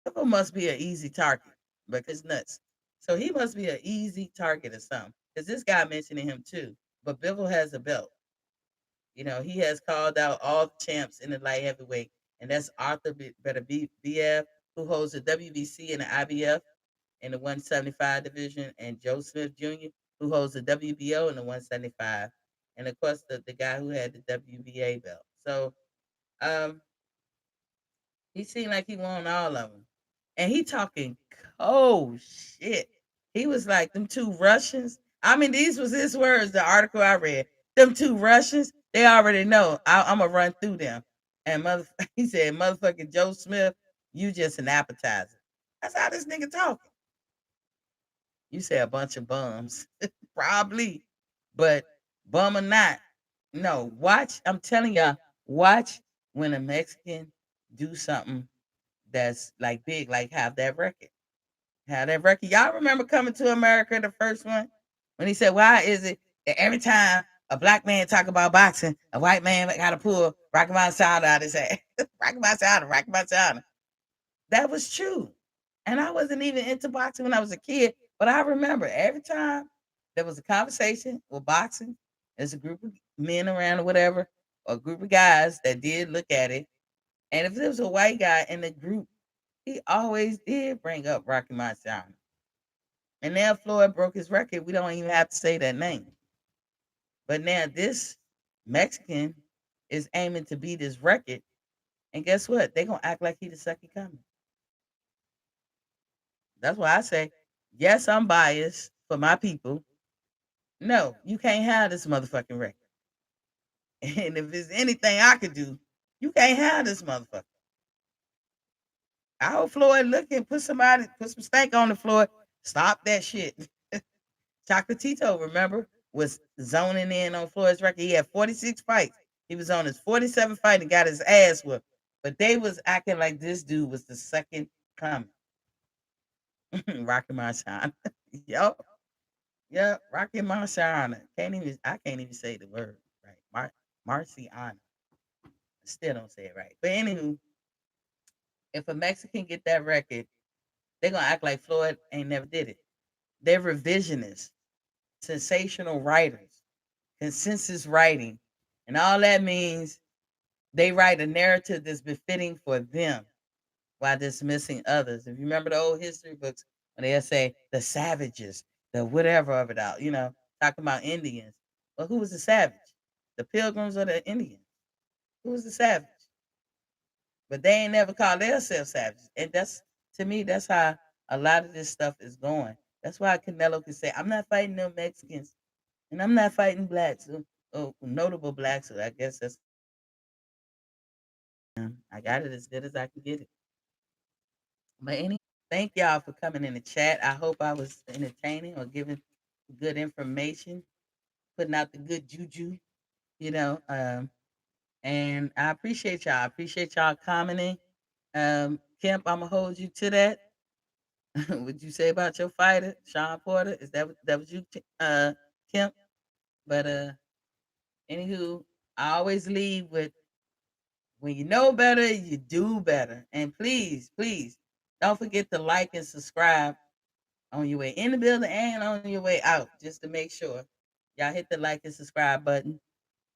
Bivol must be an easy target because nuts. So he must be an easy target or something. Because this guy mentioning him too. But Bivol has a belt. You know, he has called out all the champs in the light heavyweight, and that's Arthur BF, who holds the WBC and the IBF in the 175 division, and Joe Smith Jr., who holds the WBO in the 175, and of course the guy who had the WBA belt. So um, he seemed like he won all of them, and he talking cold shit. He was like them two Russians. I mean, these was his words. The article I read. Them two Russians. They already know. I'm gonna run through them. And he said, "Motherfucking Joe Smith, you just an appetizer." That's how this nigga talking. You say a bunch of bums. Probably. But bum or not. No, watch. I'm telling y'all, watch when a Mexican do something that's like big, like have that record. Have that record. Y'all remember coming to America, the first one? When he said, why is it that every time a black man talk about boxing, a white man gotta pull Rocky Mountain sound out his ass. Rocky Mountain sound, Rocky Mountain sound. That was true. And I wasn't even into boxing when I was a kid, but I remember every time there was a conversation with boxing, there's a group of men around or whatever, or a group of guys that did look at it. And if there was a white guy in the group, he always did bring up Rocky Mountain. And now Floyd broke his record. We don't even have to say that name. But now this Mexican is aiming to beat his record. And guess what? They're going to act like he the second coming. That's why I say, yes, I'm biased for my people. No, you can't have this motherfucking record. And if there's anything I could do, you can't have this motherfucker. I hope Floyd look and put some stank on the floor. Stop that shit. Chocolatito, remember, was zoning in on Floyd's record. He had 46 fights. He was on his 47th fight and got his ass whooped. But they was acting like this dude was the second coming. Rocky Marciano. Yup. Yeah, Rocky Marciano. I can't even say the word right. Marciano. Still don't say it right. But anywho, if a Mexican get that record, they're gonna act like Floyd ain't never did it. They're revisionists, sensational writers, consensus writing. And all that means they write a narrative that's befitting for them while dismissing others. If you remember the old history books, when they say the savages, the whatever of it all, talking about Indians. Well, who was the savage? The pilgrims or the Indians? Who was the savage? But they ain't never called themselves savages. And that's, to me, that's how a lot of this stuff is going. That's why Canelo can say, I'm not fighting no Mexicans and I'm not fighting blacks or notable blacks. So I guess that's, I got it as good as I can get it. But anyway, thank y'all for coming in the chat. I hope I was entertaining or giving good information, putting out the good juju, you know. And I appreciate y'all. I appreciate y'all commenting. Kemp, I'm gonna hold you to that. What you say about your fighter, Sean Porter? Is that was you, Kemp? But anywho, I always leave with when you know better, you do better. And please, please, don't forget to like and subscribe on your way in the building and on your way out, just to make sure y'all hit the like and subscribe button.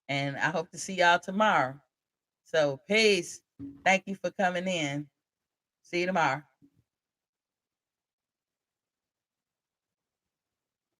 And I hope to see y'all tomorrow. So peace. Thank you for coming in. See you tomorrow.